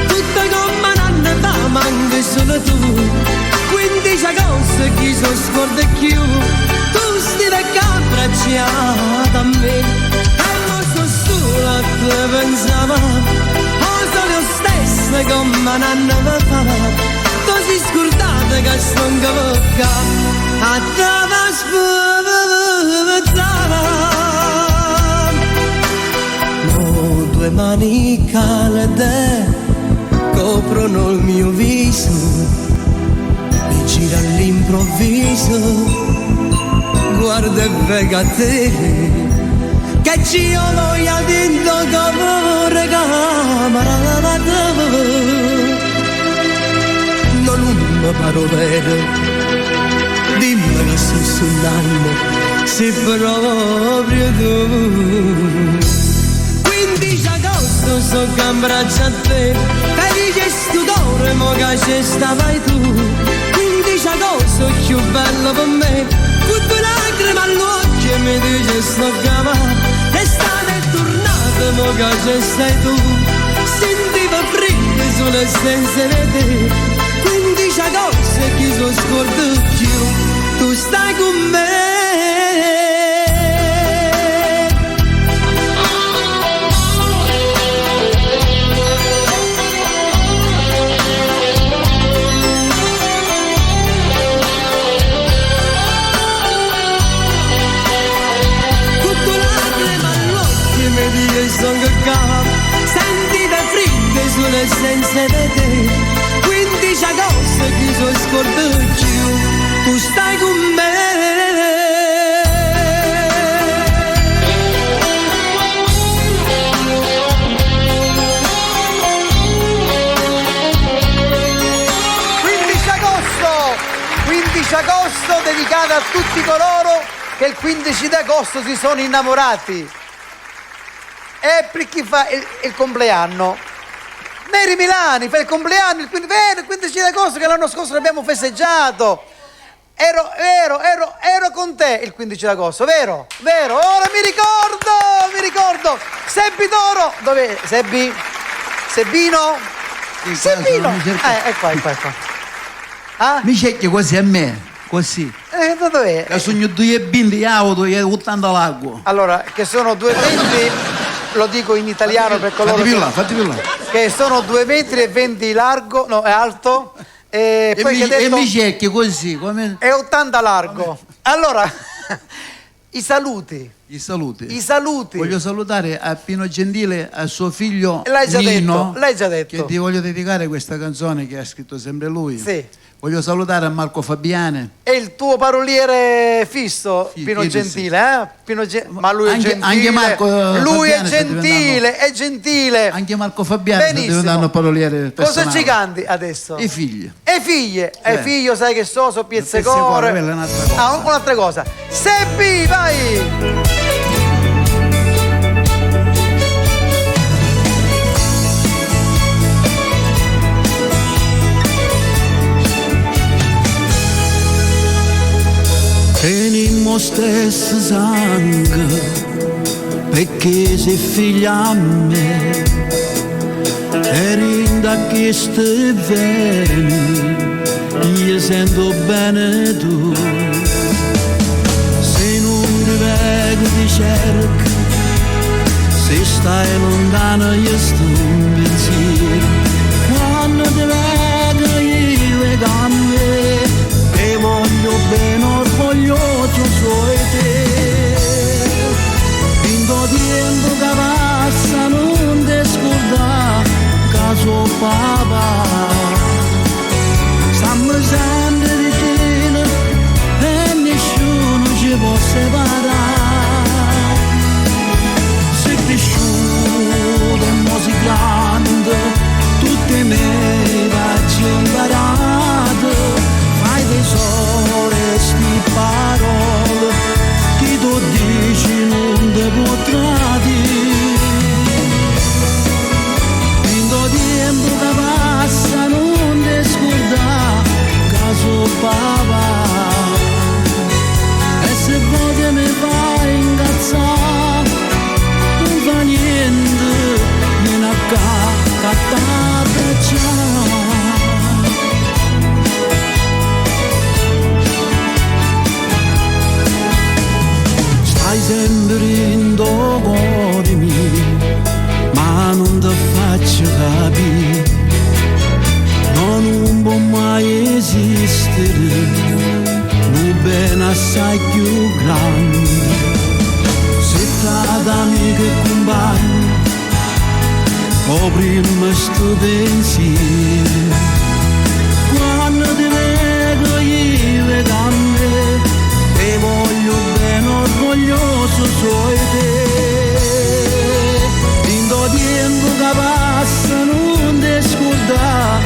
tutta come un'anno fa manca solo tu. 15 agosto chi so scorda più, tu stai che abbracciata a me, e non so solo a te pensavo, o sono stessa come un'anno fa, tu sei scordata che sto in bocca, a te va spaventata. Due mani calde coprono il mio viso, mi gira all'improvviso, guarda e vega te, che ci ho voglia dentro come recamera, non mi paro vero, dimmi che sto sull'anno, sei proprio tu. 15 agosto so che abbraccio a te, felice studore mo che ci stavai tu. 15 agosto più bello per me, con due lacrime all'occhio mi dice sto cavolo, estate è tornata mo che ci sei tu. Sentivo freddo solo senza vedere, 15 agosto che sono scordato più, tu stai con me. Sentivo freddo sulle senza di te, 15 agosto che sono scordato, tu stai con me. Agosto dedicata a tutti coloro che il 15 di agosto si sono innamorati. E per chi fa il compleanno? Neri Milani fa il compleanno il 15 di agosto, che l'anno scorso l'abbiamo festeggiato. Ero con te il 15 agosto, vero? Ora mi ricordo. Sebbi Toro, dov'è? Sebbino? È qua. Ah? Mi cerchi così a me, così. Dov'è? Che sono due bindi auto e 80 largo. Allora, che sono 2 metri, lo dico in italiano per coloro fatti più là. Che sono 2,20 metri largo, no, è alto. E poi mi cerchi così, come... È 80 largo. Allora, i saluti. Voglio salutare a Pino Gentile, a suo figlio L'hai Nino, già detto. che ti voglio dedicare questa canzone che ha scritto sempre lui. Sì. Voglio salutare a Marco Fabiane. È il tuo paroliere fisso, sì, Pino Gentile, sì. Ma lui è gentile. Anche Marco lui Fabiane è gentile. Anche Marco Fabiane sta diventando paroliere personale. Cosa ci canti adesso? E figlie. E figlio, sai che so pizzecore. Quella è un'altra cosa. Un'altra cosa. Seppi, vai! Tenimmo stesso sangue, perché sei figlia a me, eri da che stai bene, io sento bene tu. Se non ti vedo ti cerco, se stai lontano io sto in pensiero, quando ti vedo io vedo a me, e voglio bene orgoglioso soy te. Vindo tiempo che passa non ti scorda, caso papà, stiamo sempre vicino e nessuno ci può separare. Sei cresciuto e mo si grande, tutte me faccio imparato, fai tesoro sti parole, chi tu dici non te può tradire. Vindo tempo che passa non ti scorda, caso papà, e se vuoi mi fai incazzare, non fa niente, me ne accattata già. Stai sempre in tuo cuore mio, ma non ti faccio capire, non può mai esistere, un bene assai più grande. Se tra amico e compagno, coprimo sto pensiero, quando ti vedo io vedo a me, e voglio bene orgoglioso soy te. Vindo tempo che passa non ti scorda,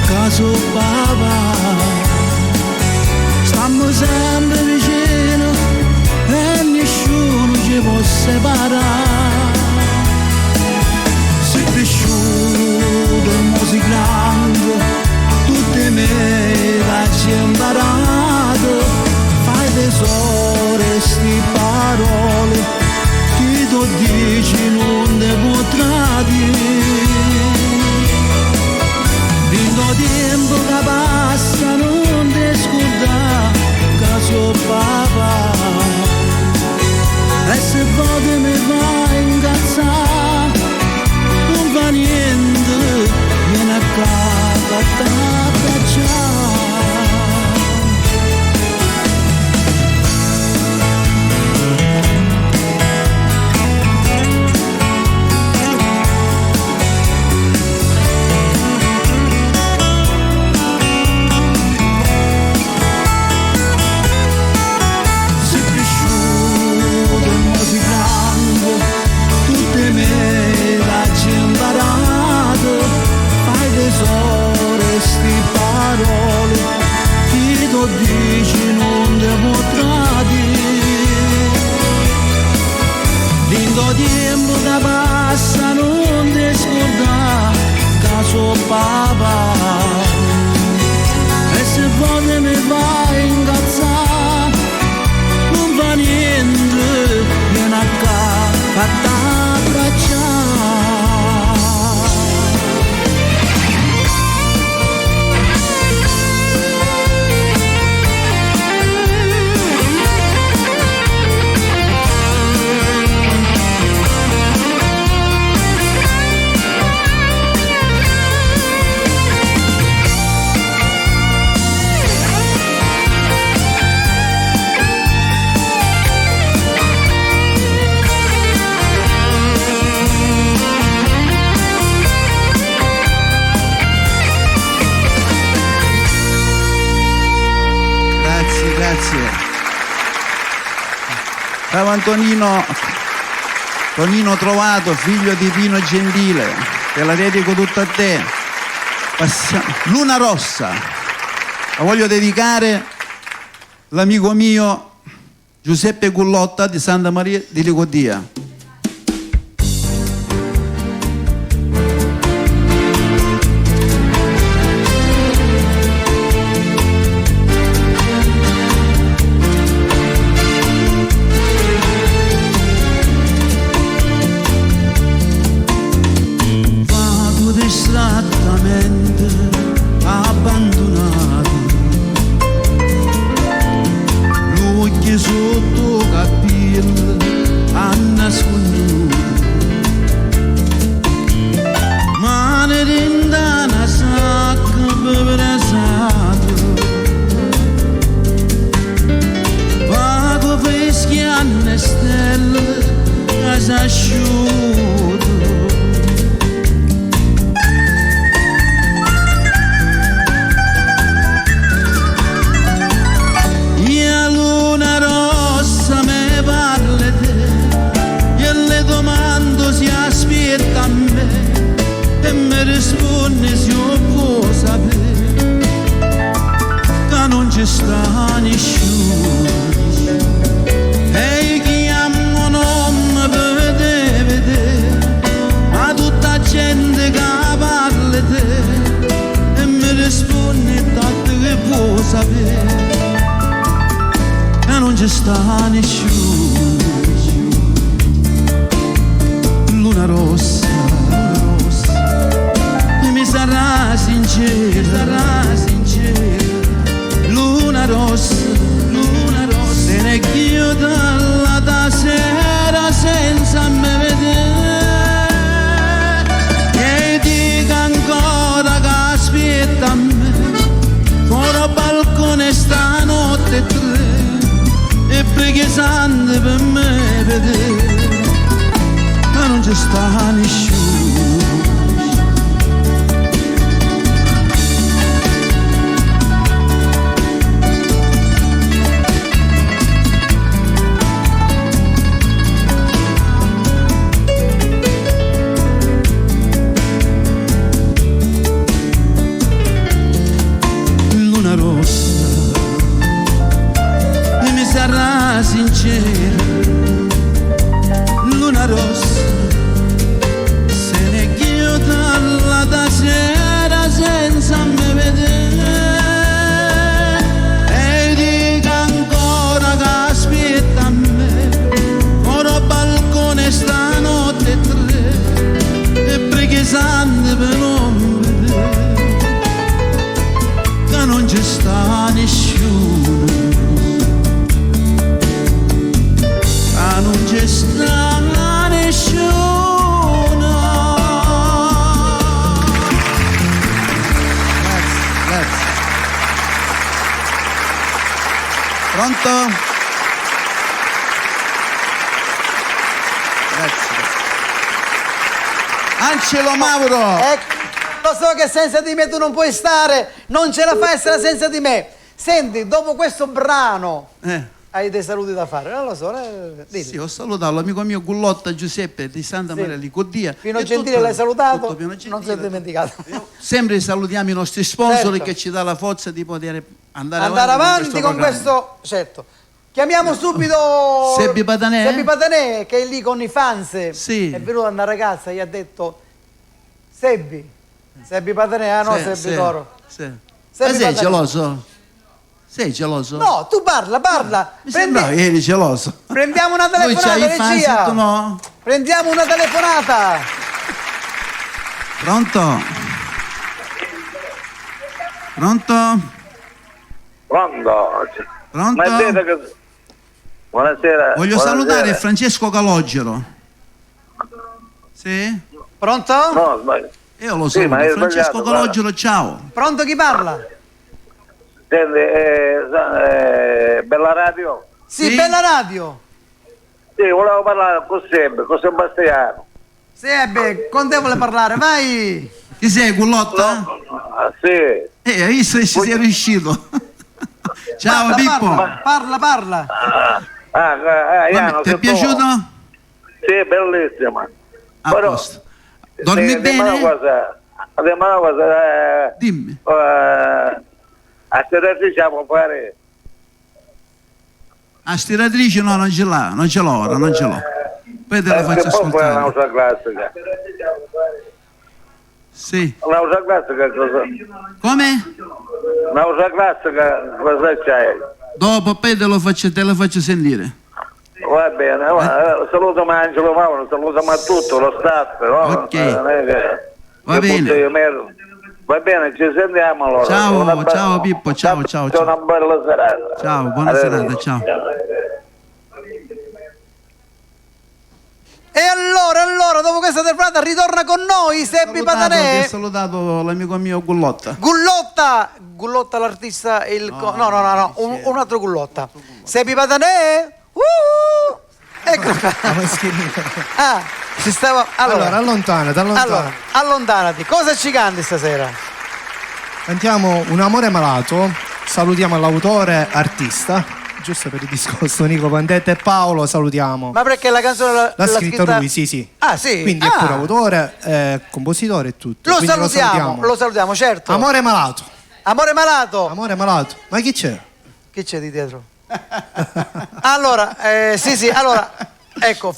caso papà, stiamo sempre vicino e parare. Sei cresciuto e così grande, tutte me l'hai imparato, fai tesoro sti parole, chi tu dici non te potrà dire. Vinto tempo che passa non ti scordare, caso papà, e se poi mi vai a incazzare, non fa niente, vieni a casa a t'abbracciare. Sti parole, chi tu dici non te potrà dire. Vinto tempo che passa non ti scordare, caso papà, e se poi mi vai a incazzare, non fa niente, vieni a casa a t'abbracciare. Grazie. Caro Tonino Trovato, figlio di Pino Gentile, te la dedico tutta a te. Luna Rossa, la voglio dedicare all'amico mio Giuseppe Gullotta di Santa Maria di Licodia. Abbandonato, l'occhio sotto capello a nasconduto, mano dentro una sacca bebrasato, vago fischiando stelle che si asciutto. Aspetta a me e mi risponde se io può sapere che non ci sta nessuno e chiamo non mi vede vedere, ma tutta la gente che parla di te e mi risponde tanto che può sapere che non ci sta nessuno. Luna rossa, mi sarà sincera, luna rossa, se ne chiudo la sera senza me vedere, e dico ancora che aspetta a me, fuori al balcone stanotte 3, e preghi sante per me vedere, non ci sta nessuno. pesante per non vedere che non ci sta nessuno, che non ci sta nessuno. Grazie. Pronto? Grazie. Angelo Mauro! Lo so che senza di me tu non puoi stare, non ce la fai a stare senza di me. Senti, dopo questo brano hai dei saluti da fare, non lo so. Dilli. Sì, ho salutato l'amico mio Gullotta Giuseppe di Santa Maria Licodia. Pino Gentile l'hai salutato? Non si è dimenticato. Sempre salutiamo i nostri sponsor, Certo. che ci dà la forza di poter andare avanti con questo, certo. Chiamiamo subito Sebbi Patanè? Sebbi Patanè, che è lì con i fans. Sì. È venuta una ragazza, gli ha detto Sebbi Patanè, no, Sì, Sebbi Toro. Sì. Sebbi sei Patanè. geloso? Sei geloso? No, tu parla. Mi sembrava che eri geloso. Prendiamo una Lui c'ha telefonata, i fans regia. e tu no? Prendiamo una telefonata. Pronto? Pronto? Pronto? Pronto? Ma siete che... Buonasera. Voglio buonasera. salutare Francesco Calogero. Sì? Pronto? No, sbaglio. Io lo Sì, so, ma hai Francesco sbagliato, Calogero, ciao. Pronto, chi parla? Senti, Bella Radio? Sì, Bella Radio. Sì, volevo parlare con Sebastiano. Sebbi, con te vuole parlare, vai. Chi sei, Gullotta? Sì. Hai visto che ci sei riuscito? Ciao, Pippo. Parla. Iano, Ti è piaciuto? Sì, bellissima. A posto. Dormi bene? Dimmi una cosa. Dimmi. A che diciamo fare? A stiratrice no, non ce l'ho ora, non ce l'ho. Poi te la faccio Poi ascoltare. un'altra classica. Sì. Un'altra classica cosa? Come? Un'altra classica cosa c'hai? Dopo poi te la faccio sentire. Va bene, saluto Angelo Mauro, saluto a tutto lo staff, no? Ok. Va bene. Va bene, ci sentiamo allora. Ciao Pippo, ciao. Una bella serata. Ciao, buona serata, ciao. E allora, dopo questa telefonata ritorna con noi Sebbi Patanè. Ho salutato l'amico mio Gullotta. Gullotta l'artista, no, un altro Gullotta. Sebbi Patanè. Ecco qua. Si stava. Allora, allontanati. Allora, allontanati. Cosa ci canti stasera? Cantiamo Un amore malato, salutiamo l'autore artista, giusto per il discorso Nico Pandetta e Paolo, salutiamo. Ma perché la canzone L'ha scritta lui, sì. Ah, sì. Quindi è pure autore, compositore e tutto. Lo Quindi salutiamo, certo. Amore malato. Amore malato. Ma chi c'è? Chi c'è di dietro? Allora, sì, allora, ecco,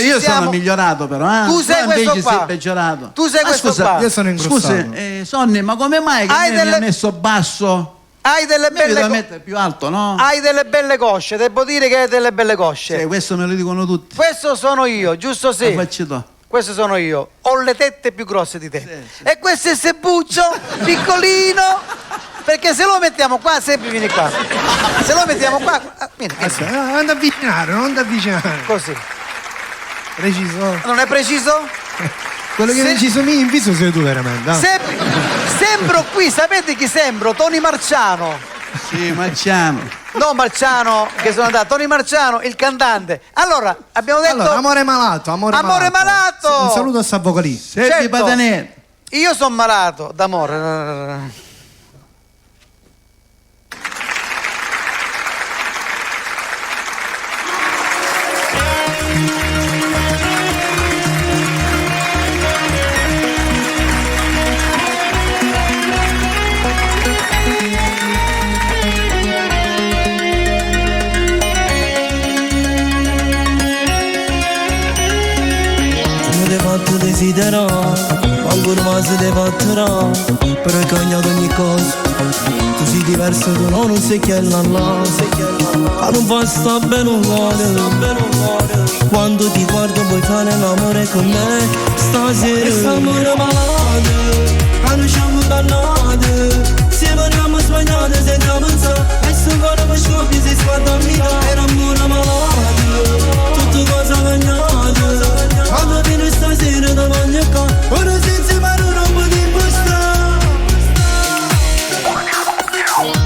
io sono migliorato però, Tu sei questo invece qua. sei peggiorato. Tu sei questo qua. Io sono ingrossato. Scusi, Sonny, ma come mai che mi ha messo basso? Hai delle belle mettere più alto, no? Hai delle belle cosce, devo dire che hai delle belle cosce. Sì, questo me lo dicono tutti. Questo sono io, giusto sì? Questo sono io. Ho le tette più grosse di te. Sì. E questo è Sebbuccio, piccolino. Perché se lo mettiamo qua, sempre vieni qua. Se lo mettiamo qua, vieni. Non ti avvicinare. Così. Preciso? Non è preciso? Quello che hai deciso me in viso sei tu veramente. Sembro qui, sapete chi sembro? Tony Marciano. Sì, Marciano. No, Marciano, che sono andato. Tony Marciano, il cantante. Allora, abbiamo detto... Amore malato. Amore malato. Un saluto a sta vocalista. Sebbi Patanè. Io sono malato d'amore. Come ti fatto desiderare cambierà, ancora mai si deve atterrare, però è cambiato ogni cosa. Tu sei diverso, tu non sei chi è là, ma non puoi stare bene uguale. Quando ti guardo puoi fare l'amore con me stasera. E stiamo malati, non siamo dannati, se veniamo sbagliati senza pensare. E se guarda mi scoppia si sguarda a vita. Era amore malato, tutto cosa cagnate. Quando vieni stasera davanti a casa, ora senza mano non potevo stare.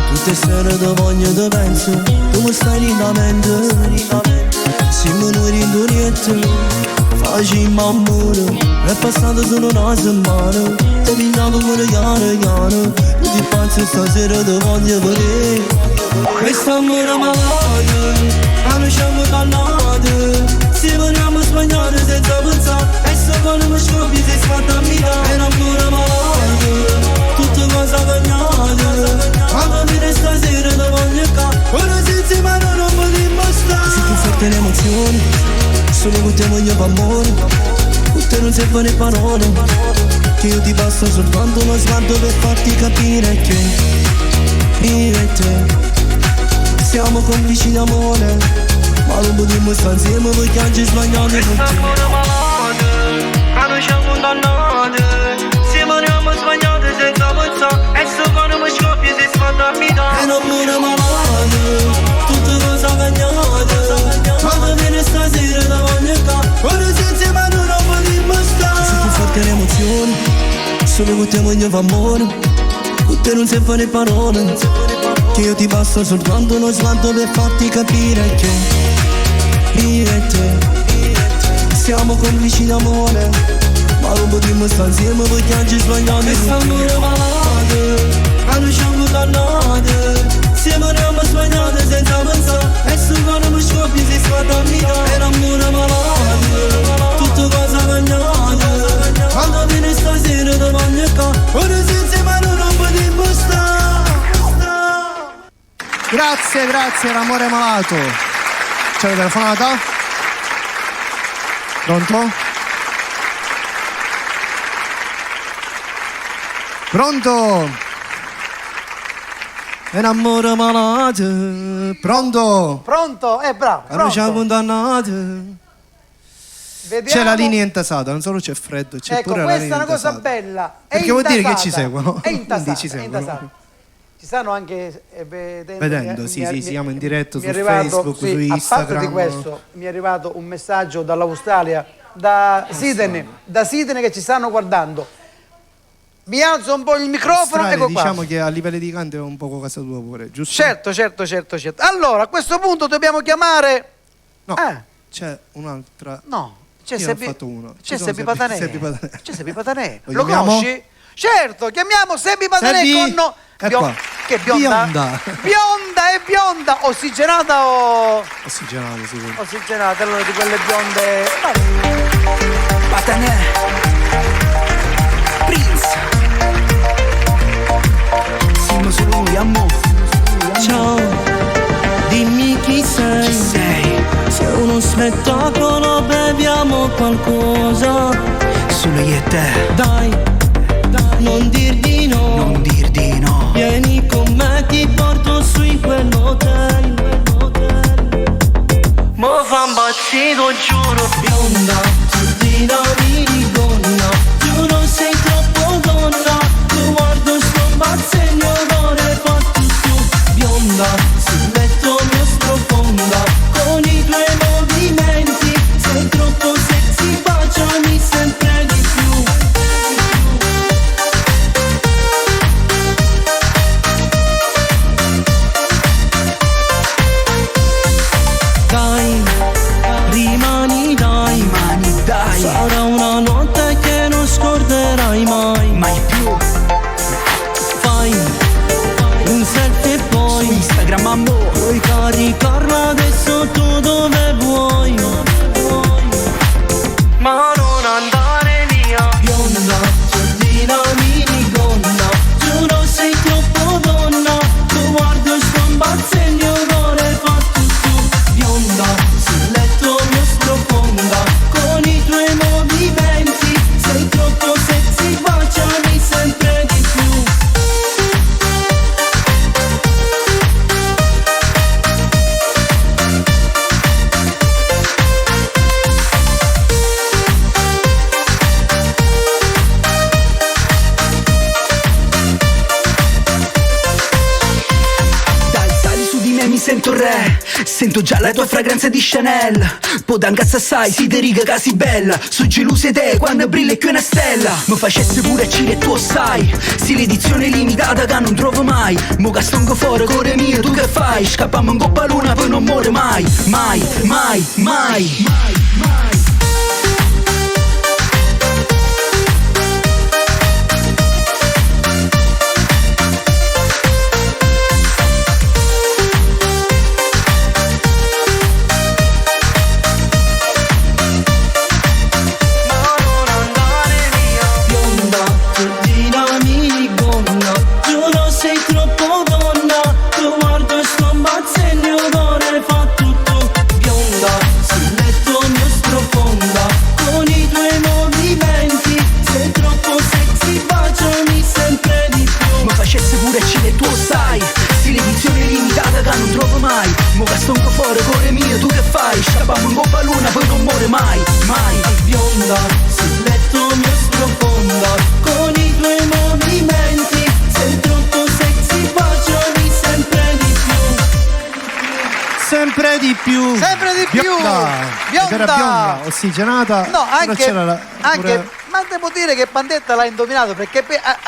Tutte sere ti voglio, ti penso, tu mi stai in la mente. Siamo noi in durietto, facciamo amore. È passato solo una settimana, ti pigliamo pure piano. Non ti penso stasera ti voglio vedere. E stiamo malati, non siamo dannati, se veniamo sbagliati senza pensare. E se quando mi scoppia si sfatta a vita. Era ancora malato, tutte cose cagnate. Quando viene stasera ti voglio qua, ora senza mano non potevo stare. Se tu forte le emozioni, solo con te voglio amore. Con te non servono le parole, che io ti passo soltanto uno sguardo per farti capire che io e te siamo complici d'amore, ma non potremmo stare insieme perché oggi sbagliamo con te. Siamo malati, quando siamo dannati, se veniamo sbagliati senza pensare. E se quando mi scoppia si sfatta a vita. E non mi malati, tutte cose cagnate. Quando viene stasera davanti a casa, ora senza mano non potremmo stare. Se tu forte le emozioni, solo con te voglio amore. Con te non servono le parole, che io ti passo soltanto uno sguardo per farti capire che io e te siamo complici d'amore, ma non potremmo stare insieme perché oggi sbagliamo. E stiamo malati, non siamo dannati, se veniamo sbagliati senza pensare. E se quando mi scoppia si sguarda a vita. Era amore malato, tutto cosa cagnate. Quando viene stasera ti voglio qua, ora senza mano non potevo stare. Grazie, l'amore malato. C'è la telefonata? Pronto? Pronto? È un amore malato. Pronto? Pronto? Bravo, Non siamo condannati. Vediamo. C'è la linea intasata, non solo c'è freddo, c'è Ecco, pure la questa è linea una cosa intasata. bella. Perché vuol dire che ci seguono. È intasata, Quindi ci è seguono. intasata. Ci stanno anche Vedendo, sì, siamo in diretta su arrivato, Facebook, su A Instagram. parte di questo, mi è arrivato un messaggio dall'Australia, da Sydney che ci stanno guardando. Mi alzo un po' il microfono, ecco qua. Diciamo che a livello di canto è un po' casa tua pure, giusto? Certo. Allora, a questo punto dobbiamo chiamare... No, c'è un'altra... No, Io ne ho fatto uno. C'è Ci sono Seppi Patanè. C'è Seppi Patanè. Lo Lo chiamiamo? conosci? Certo, chiamiamo Seppi Patanè Seppi? con... Qua. Che bionda? Bionda, ossigenata o... Ossigenato, sicuro. Ossigenata, allora di quelle bionde... Patanè, Prince, siamo solo noi, amore. Ciao, dimmi chi sei. Se è uno spettacolo beviamo qualcosa, solo io e te. Dai, non dir di no. Vieni con me, ti porto su in quell'hotel. Mo fa impazzito, giuro. Bionda, ti di gonna. Giuro sei troppo donna. Tu guardo sto bazzegno d'ore fatto su. Bionda, si metto mi sprofonda. Con i tuoi movimenti sei troppo sexy, baciami sempre di più. Dai, rimani dai. Sarà una notte sento re, sento già la tua fragranza di Chanel. Podangazza assai, si de riga casi bella. Su geluse te quando brilla più una stella. Mi facesse pure Cile e tu sai. Sì l'edizione limitata che non trovo mai. Mo che stongo fuori core mio tu che fai? Scappiamo in coppa luna poi non muore mai. Mai, mai, mai, mai, mai. Stonco fuori, cuore mio, tu che fai? Scappiamo in coppa luna, poi non muore mai, mai. Bionda, sul letto mio sprofonda, con i tuoi movimenti, sei troppo sexy, baciami sempre di più. Sempre di più. Sempre di più. Bionda. Bionda. Era bionda, ossigenata. No, anche, pure... ma devo dire che Pandetta l'ha indovinato perché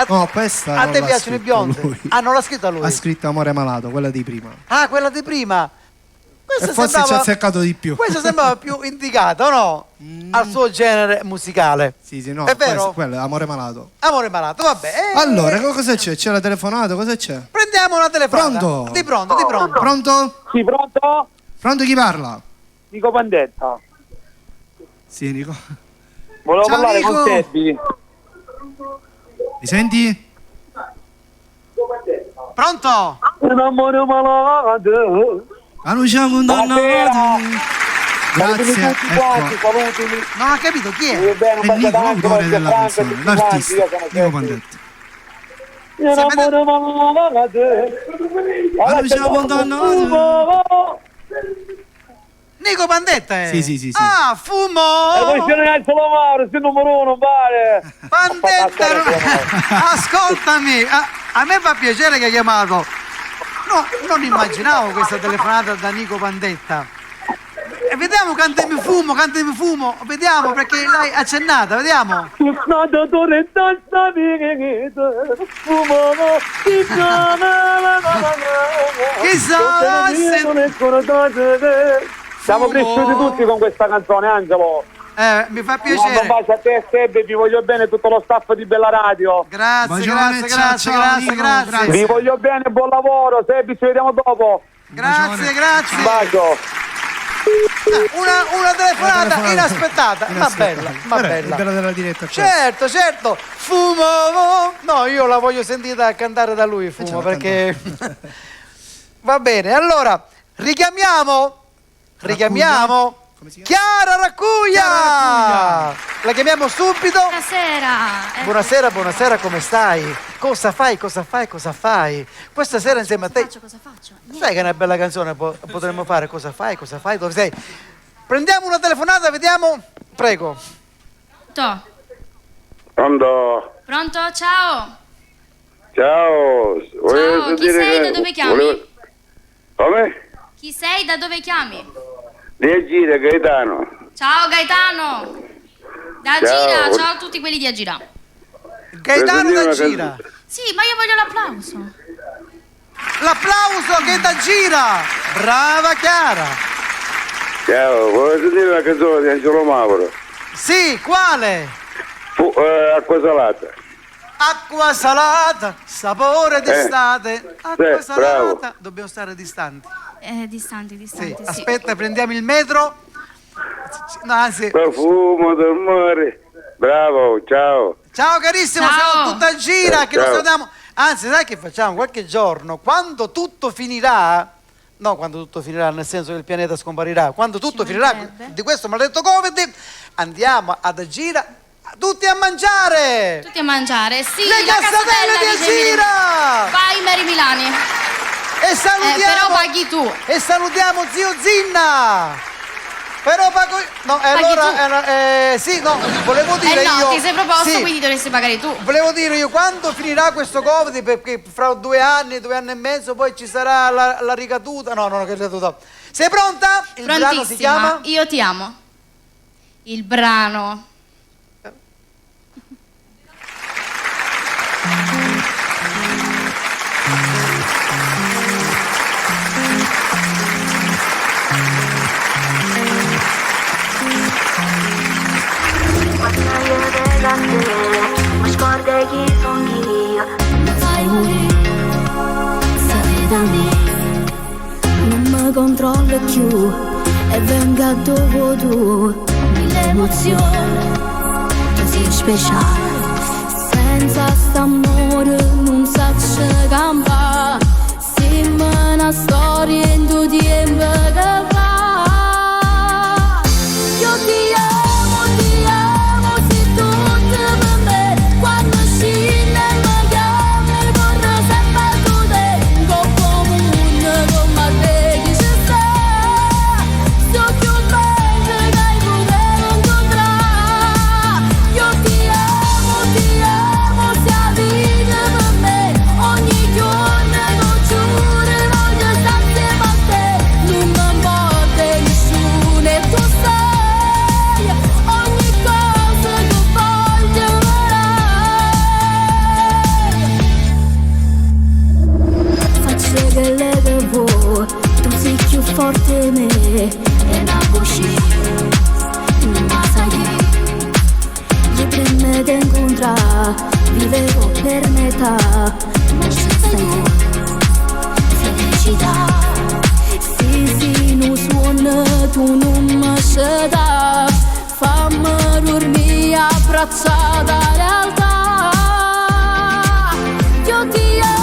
no, questa a non te l'ha piacciono i biondi? lui. Ah, non l'ha scritto a lui? Ha scritto Amore malato, quella di prima. Ah, quella di prima. E forse ci ha azzeccato di più. Questa sembrava più indicata, o no? Al suo genere musicale. Sì, no. È vero? Quello è Amore malato. Amore malato, vabbè. Allora, cosa c'è? C'è la telefonata? Cosa c'è? Prendiamo una telefonata. Pronto? Di pronto, di pronto. Pronto? Sì, pronto? Pronto, chi parla? Nico Pandetta. Sì, Nico. Volevo Ciao, parlare Nico. con Sebbi. Mi senti? Pronto? Un amore malato. Annunciamo condannati. Grazie. Ecco. Non ho capito chi è? È Nico, l'autore della canzone, l'artista. Nico Pandetta. Un amore malato. Annunciamo condannati. Nico Pandetta è? Sì. Ah, fumo! E poi ce ne hai solo Mauro, se numero uno vale. Pandetta, ascoltami, a me fa piacere che hai chiamato. No, non immaginavo questa telefonata da Nico Pandetta. E vediamo cantami fumo, vediamo perché l'hai accennata, vediamo. Siamo cresciuti tutti con questa canzone, Angelo. Mi fa piacere. Un bacio a te e Sebbe, vi voglio bene tutto lo staff di Bella Radio. Grazie. Vi voglio bene, buon lavoro, Sebbe, ci vediamo dopo. Grazie. Un bacio. Una telefonata inaspettata, ma bella. È bella della diretta. Certo. Fumo. No, io la voglio sentire cantare da lui, fumo, perché va bene. Allora, richiamiamo. Chiara Raccuglia! La chiamiamo subito. Buonasera, come stai? Cosa fai? Questa sera insieme a te. Cosa faccio? Sai che è una bella canzone potremmo fare? Cosa fai? Dove sei? Prendiamo una telefonata, vediamo. Prego. Pronto? Pronto? Ciao. Ciao. Chi sei? Da dove chiami? Come? Chi sei? Da dove chiami? Di Agira, Gaetano. Ciao Gaetano. Da Gira, ciao a tutti quelli di Agira. Gaetano da Gira. Sì, ma io voglio l'applauso. L'applauso che da Gira. Brava Chiara. Ciao, vuoi sentire la canzone di Angelo Mauro? Sì, quale? Acqua salata. Acqua salata, sapore d'estate. Acqua salata. Bravo. Dobbiamo stare distanti. Distanti. Sì. Aspetta, prendiamo il metro. No, anzi. Profumo del mare. Bravo, ciao. Ciao carissimo, siamo tutta Gira che non salutiamo. Anzi, sai che facciamo? Qualche giorno, quando tutto finirà, no, quando tutto finirà nel senso che il pianeta scomparirà, quando tutto finirà di questo maledetto Covid, andiamo ad Agira tutti a mangiare! Tutti a mangiare, sì! Le cassadelle di Agira! Vai Mary Milani! E salutiamo, però paghi tu! E salutiamo zio Zinna! Però pago io. No, allora sì, no, volevo dire io. Ti sei proposto, sì, quindi dovresti pagare tu. Volevo dire io quando finirà questo Covid, perché fra 2 anni e mezzo poi ci sarà la ricaduta. No, che ricaduta. Sei pronta? Il brano si chiama Io ti amo. Il brano. Ma scorda chi sono io. Mi fai morire, stai da me. Non mi controllo più e venga dopo tu. Mille emozioni, così speciale. Senza st'amore non saprei campare. Siamo una storia in due tempi che va. Io ti amo, sei tutto per me. Quando scende mi chiami, vorrei sempre tu tengo comune con te che ci sta. So più bene che hai potuto incontrare. Io ti amo, sia vita per me. Ogni giorno non giuro, voglio stare insieme a te. Non mi importa nessuno e tu sai. Che le devo, tu sei più forte di me. E una voce, ma sai, le prime da incontrare, vivevo per metà, ma ci sei felicità. Sì, non suona, tu non mi sceda, fammi dormire abbracciata alla realtà. Io ti amo.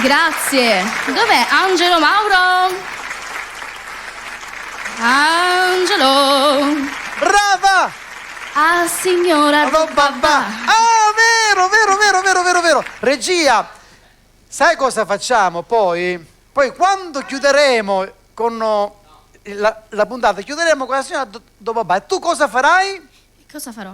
Grazie. Dov'è Angelo Mauro? Angelo. Brava! Ah, signora babà. Ah, vero. Regia, sai cosa facciamo poi? Poi quando chiuderemo con la puntata, chiuderemo con la signora do babà. E tu cosa farai? Cosa farò?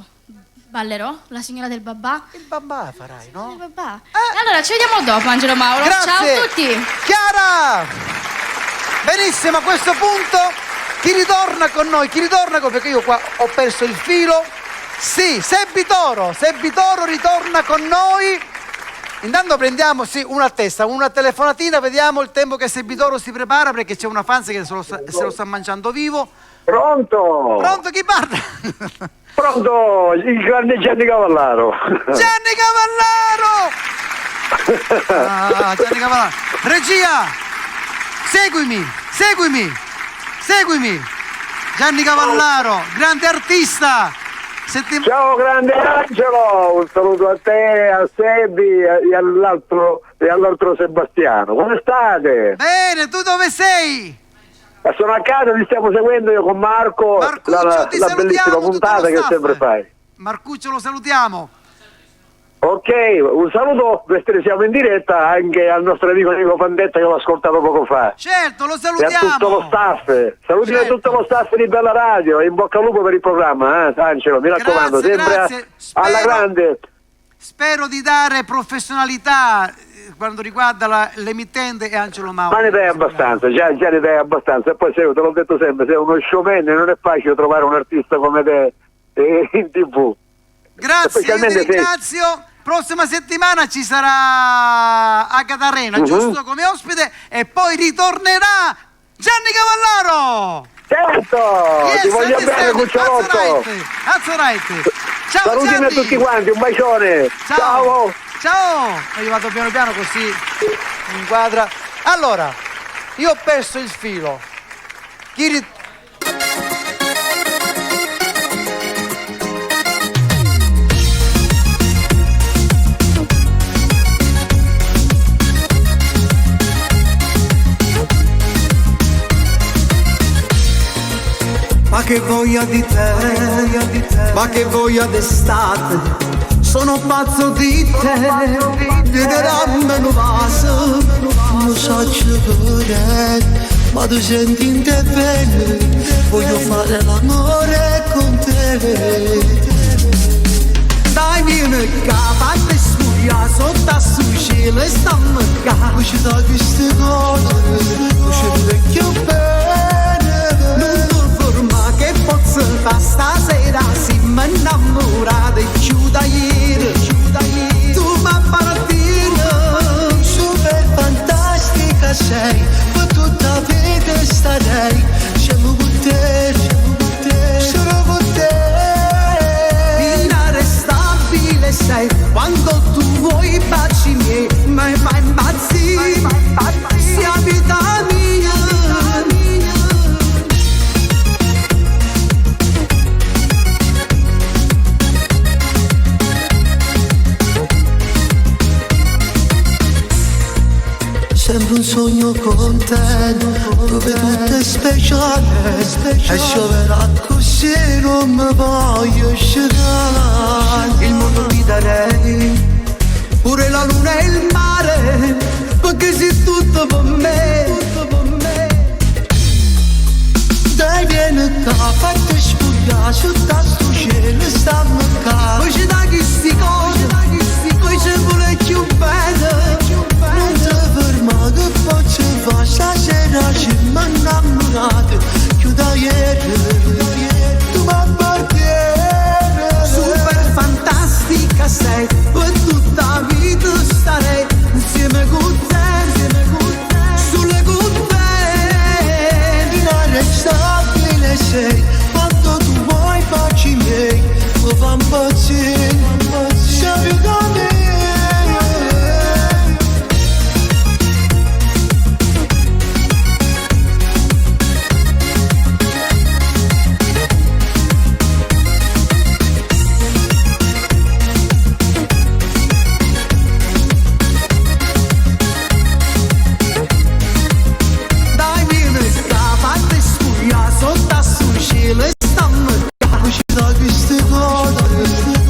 Ballerò? La signora del babà? Il babà farai, no? Il babà. Allora, ci vediamo dopo, Angelo Mauro. Grazie. Ciao a tutti. Chiara! Benissimo, a questo punto chi ritorna con noi? Perché io qua ho perso il filo. Sì, Sebbi Toro ritorna con noi. Intanto prendiamo una a testa, una telefonatina, vediamo il tempo che Sebbi Toro si prepara perché c'è una fan che se lo sta mangiando vivo. Pronto? Pronto, chi parla? Pronto, il grande Gianni Cavallaro. Gianni Cavallaro! Gianni Cavallaro. Regia, seguimi. Gianni Cavallaro, grande artista. Ciao grande Angelo, un saluto a te, a Sebbi e all'altro Sebastiano. Come state? Bene, tu dove sei? Sono a casa, ti stiamo seguendo io con Marco, la bellissima puntata che sempre fai. Marcuccio, lo salutiamo. Ok, un saluto, siamo in diretta anche al nostro amico Nico Pandetta che l'ho ascoltato poco fa. Certo, lo E salutiamo. a tutto lo staff. Saluti a Certo. tutto lo staff di Bella Radio e in bocca al lupo per il programma, Angelo, mi raccomando, sempre grazie. alla grande. Spero di dare professionalità quando riguarda l'emittente e Angelo Mauro. Ma ne dai abbastanza, già ne dai abbastanza. E poi te l'ho detto sempre, sei uno showman e non è facile trovare un artista come te in TV. Grazie, io Specialmente ti ringrazio. Prossima settimana ci sarà Agata Arena, giusto, come ospite, e poi ritornerà Gianni Cavallaro. Certo, ti voglio bene, Cucciolotto. That's right. Ciao Salutimi Gianni. a tutti quanti, un bacione. Ciao. Ciao. Io vado piano piano così mi inquadra. Allora, io ho perso il filo. Ma che voglia di te, ma che voglia d'estate, sono pazzo di te, vedranno un vaso, non so giocare, ma tu senti in te bene, voglio fare l'amore con te. Dai vieni qua, fate sfuglia, sotto sul cielo e stammi qua, usci da queste cose, usci vecchio bene, non ti ferma che posso fare stasera, si mi innamora di più da ieri, tu mi appartieni, super fantastica sei, per tutta la vita starei, siamo con te, sono con te, inarrestabile sei, quando tu vuoi baci miei, mai impazzire, sia vita mia. Sembra un sogno con te, dove tutto è speciale, e scioverà così non mi voglio scegliere. Il mondo ti darei, pure la luna e il mare, perché sei tutto per me. Dai vieni qua, fatti spugliare, sotto sto cielo stiamo qua. Poi ci dai questi cose, poi ci vuole più bene. Non ti ferma che poi ci fa, stasera ci mi innamorate, più da ieri, tu mi appartieni. Super fantastica sei, per tutta la vita starei insieme con te, sulle con te. Inarrestabile sei, quando tu vuoi baci miei, mi fa impazzire, sei da me. Dai vieni qua, fate sfuglia, sotto sul cielo e stiamo qua. Usci da queste cose,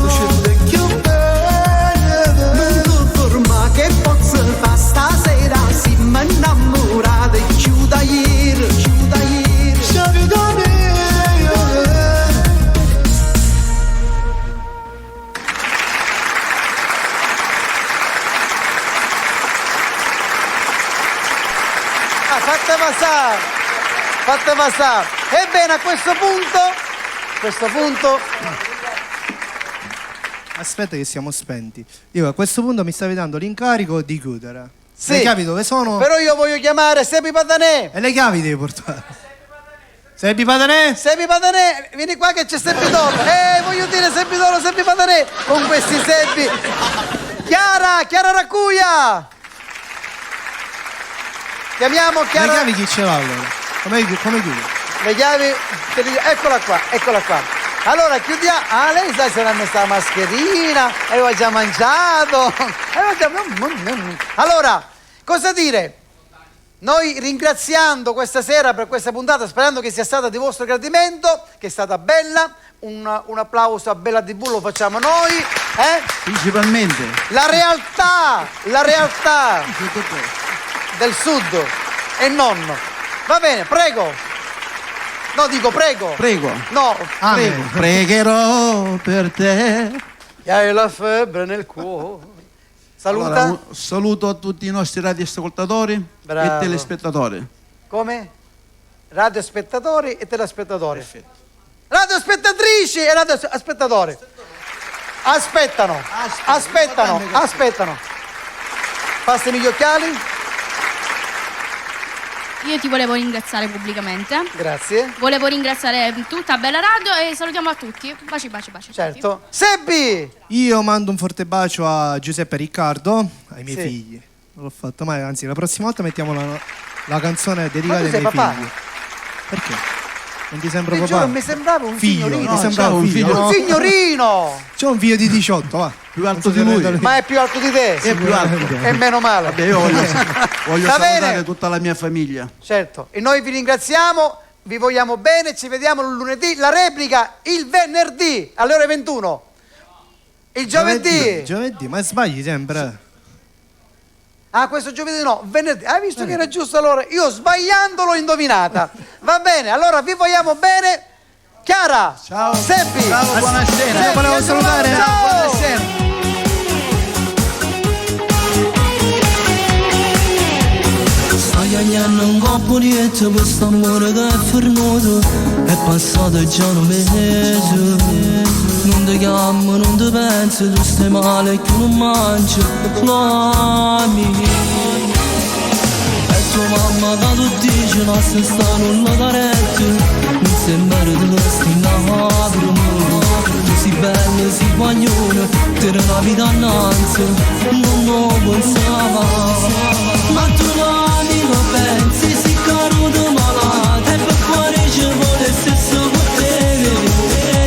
usci vecchio bene. Non ti ferma che posso fare stasera, si mi innamora di più da ieri, sei da me. Fatte passare. Ebbene, a questo punto Aspetta che siamo spenti. Dico, a questo punto mi stavi dando l'incarico di chiudere. sì, Le chiavi dove sono? però io voglio chiamare Sepi Patanè. E le chiavi devi portare. Sepi Patanè? Sepi Patanè, vieni qua che c'è Sepi Dolo. Voglio dire Sepi Dolo, Sepi Patanè, con questi Sepi. Chiara Raccuia. Chiamiamo Chiara. Le chiavi chi ce l'ha allora? Come chiudi? Le chiavi, eccola qua. Allora chiudiamo. Lei sa se l'ha messa la mascherina, aveva già mangiato. Allora, cosa dire? Noi ringraziando questa sera per questa puntata, sperando che sia stata di vostro gradimento, che è stata bella, un applauso a Bella TV lo facciamo noi. Principalmente. La realtà del sud e nonno. Va bene, prego. No, dico prego. Prego. No, prego. Pregherò per te. E hai la febbre nel cuore. Saluta. Allora, un saluto a tutti i nostri radioascoltatori Bravo. e telespettatori. Come? Radiospettatori e telespettatori. Perfetto. Radiospettatrici e radiospettatori. Aspettano. Passami gli occhiali. Io ti volevo ringraziare pubblicamente. Grazie. Volevo ringraziare tutta Bella Radio e salutiamo a tutti. Baci. Certo. Sebbi! Io mando un forte bacio a Giuseppe e Riccardo, ai miei Sì. figli. Non l'ho fatto mai, anzi la prossima volta mettiamo la canzone dedicata ai tu sei miei papà? figli. Perché? Non ti sembra Ti papà? giuro, mi sembrava un Figlio, signorino. ti sembrava un figlio. Un signorino! C'ho un figlio di 18, va. Più alto di lui. Ma è più alto di te? È più alto. E meno male. Vabbè, io voglio Va salutare bene. tutta la mia famiglia. Certo. E noi vi ringraziamo, vi vogliamo bene, ci vediamo il lunedì. La replica il venerdì alle ore 21. Il giovedì. Giovedì, ma sbagli sempre. Ah, questo giovedì no, venerdì. Hai visto che era giusto allora? Io sbagliando l'ho indovinata. Va bene, allora vi vogliamo bene. Chiara. Ciao. Seppi. Ciao, buonasera. Seppi, Volevo salutare. Ciao. Buonasera. Stai agnando un coppo di etto per st'amore che è fermato. È passato già un mese. Non ti chiamo, non ti penso, tu stai male che non mangi. L'ami. E tua mamma che tu dici, non si sta nulla da retto. Non sembra di stai nato. Tu sei bello, sei guaglione, te la vita innanzi. Non lo pensava. Ma tu l'amico pensi, si caruto malato. E per cuore ci vuole stesso potere.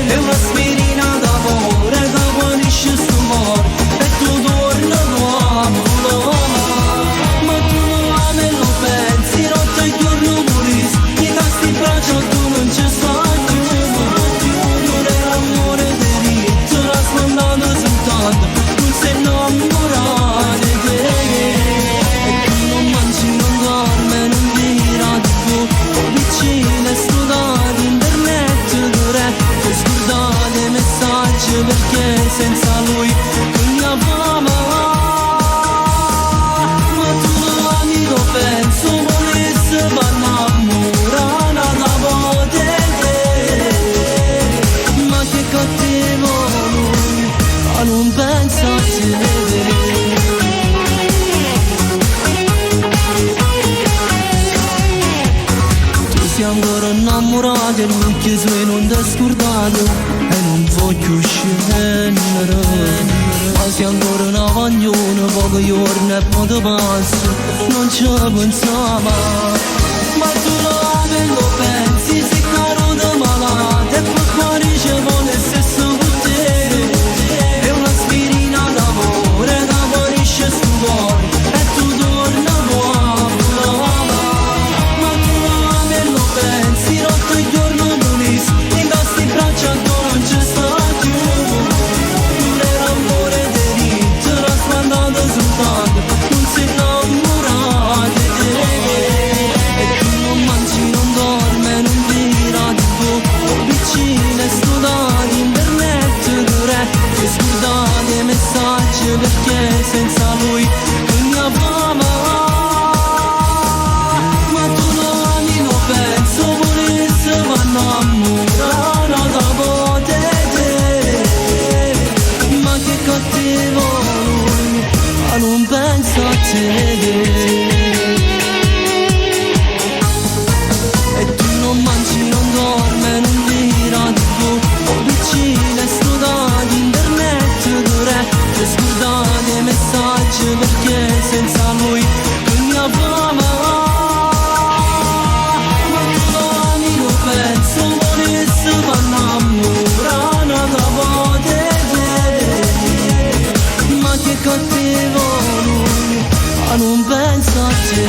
È un'aspirina d'amore che guarisce sto amore. E tu torna nuovo. Ma tu me lo pensi, notte e giorno morissi. Gli tasti in braccio tu non ci stai più. Non è l'amore diritto, l'ha sfondato soltanto. Non sei innamorato di te. E tu non mangi, non dorme, non tira di più. Vicino e studati, internet, tu scordate i messaggi perché senza lui non mi fama. Ma tu amico penso volesse ma innamorata da potete. Ma che cattivo lui, ma non pensa a te. Sei ancora innamorato e l'occhio suoi non ti è scordato. E non voglio scendere. Ma sei ancora una vaglione, pochi giorni e poi ti passo. Non ci pensava. Ma tu lo pensi, sei caruto malato. E per cuore ci vuole il stesso potere. È un'aspirina d'amore che guarisce sto cuore. E tu torna nuovo. Pensi notte e giorno morissi, in tasti in braccia tu non ci stai più. Non era amore diritto, l'ha smandato soltanto. Non sei innamorato di te. E tu non mangi, non dorme, non tira di più. Vicino e studati, internet, e scordate i messaggi perché senza lui non mi fama. Penso volesse ma innamorata da potete. Ma che cattivo lui, ma non pensa a te. E tu non mangi, non dorme, non tira di più. Vicino e studati, internet, e scordate i messaggi perché senza lui non mi fama. Penso volesse ma innamorata da potete. Ma che cattivo lui, ma non pensa a te.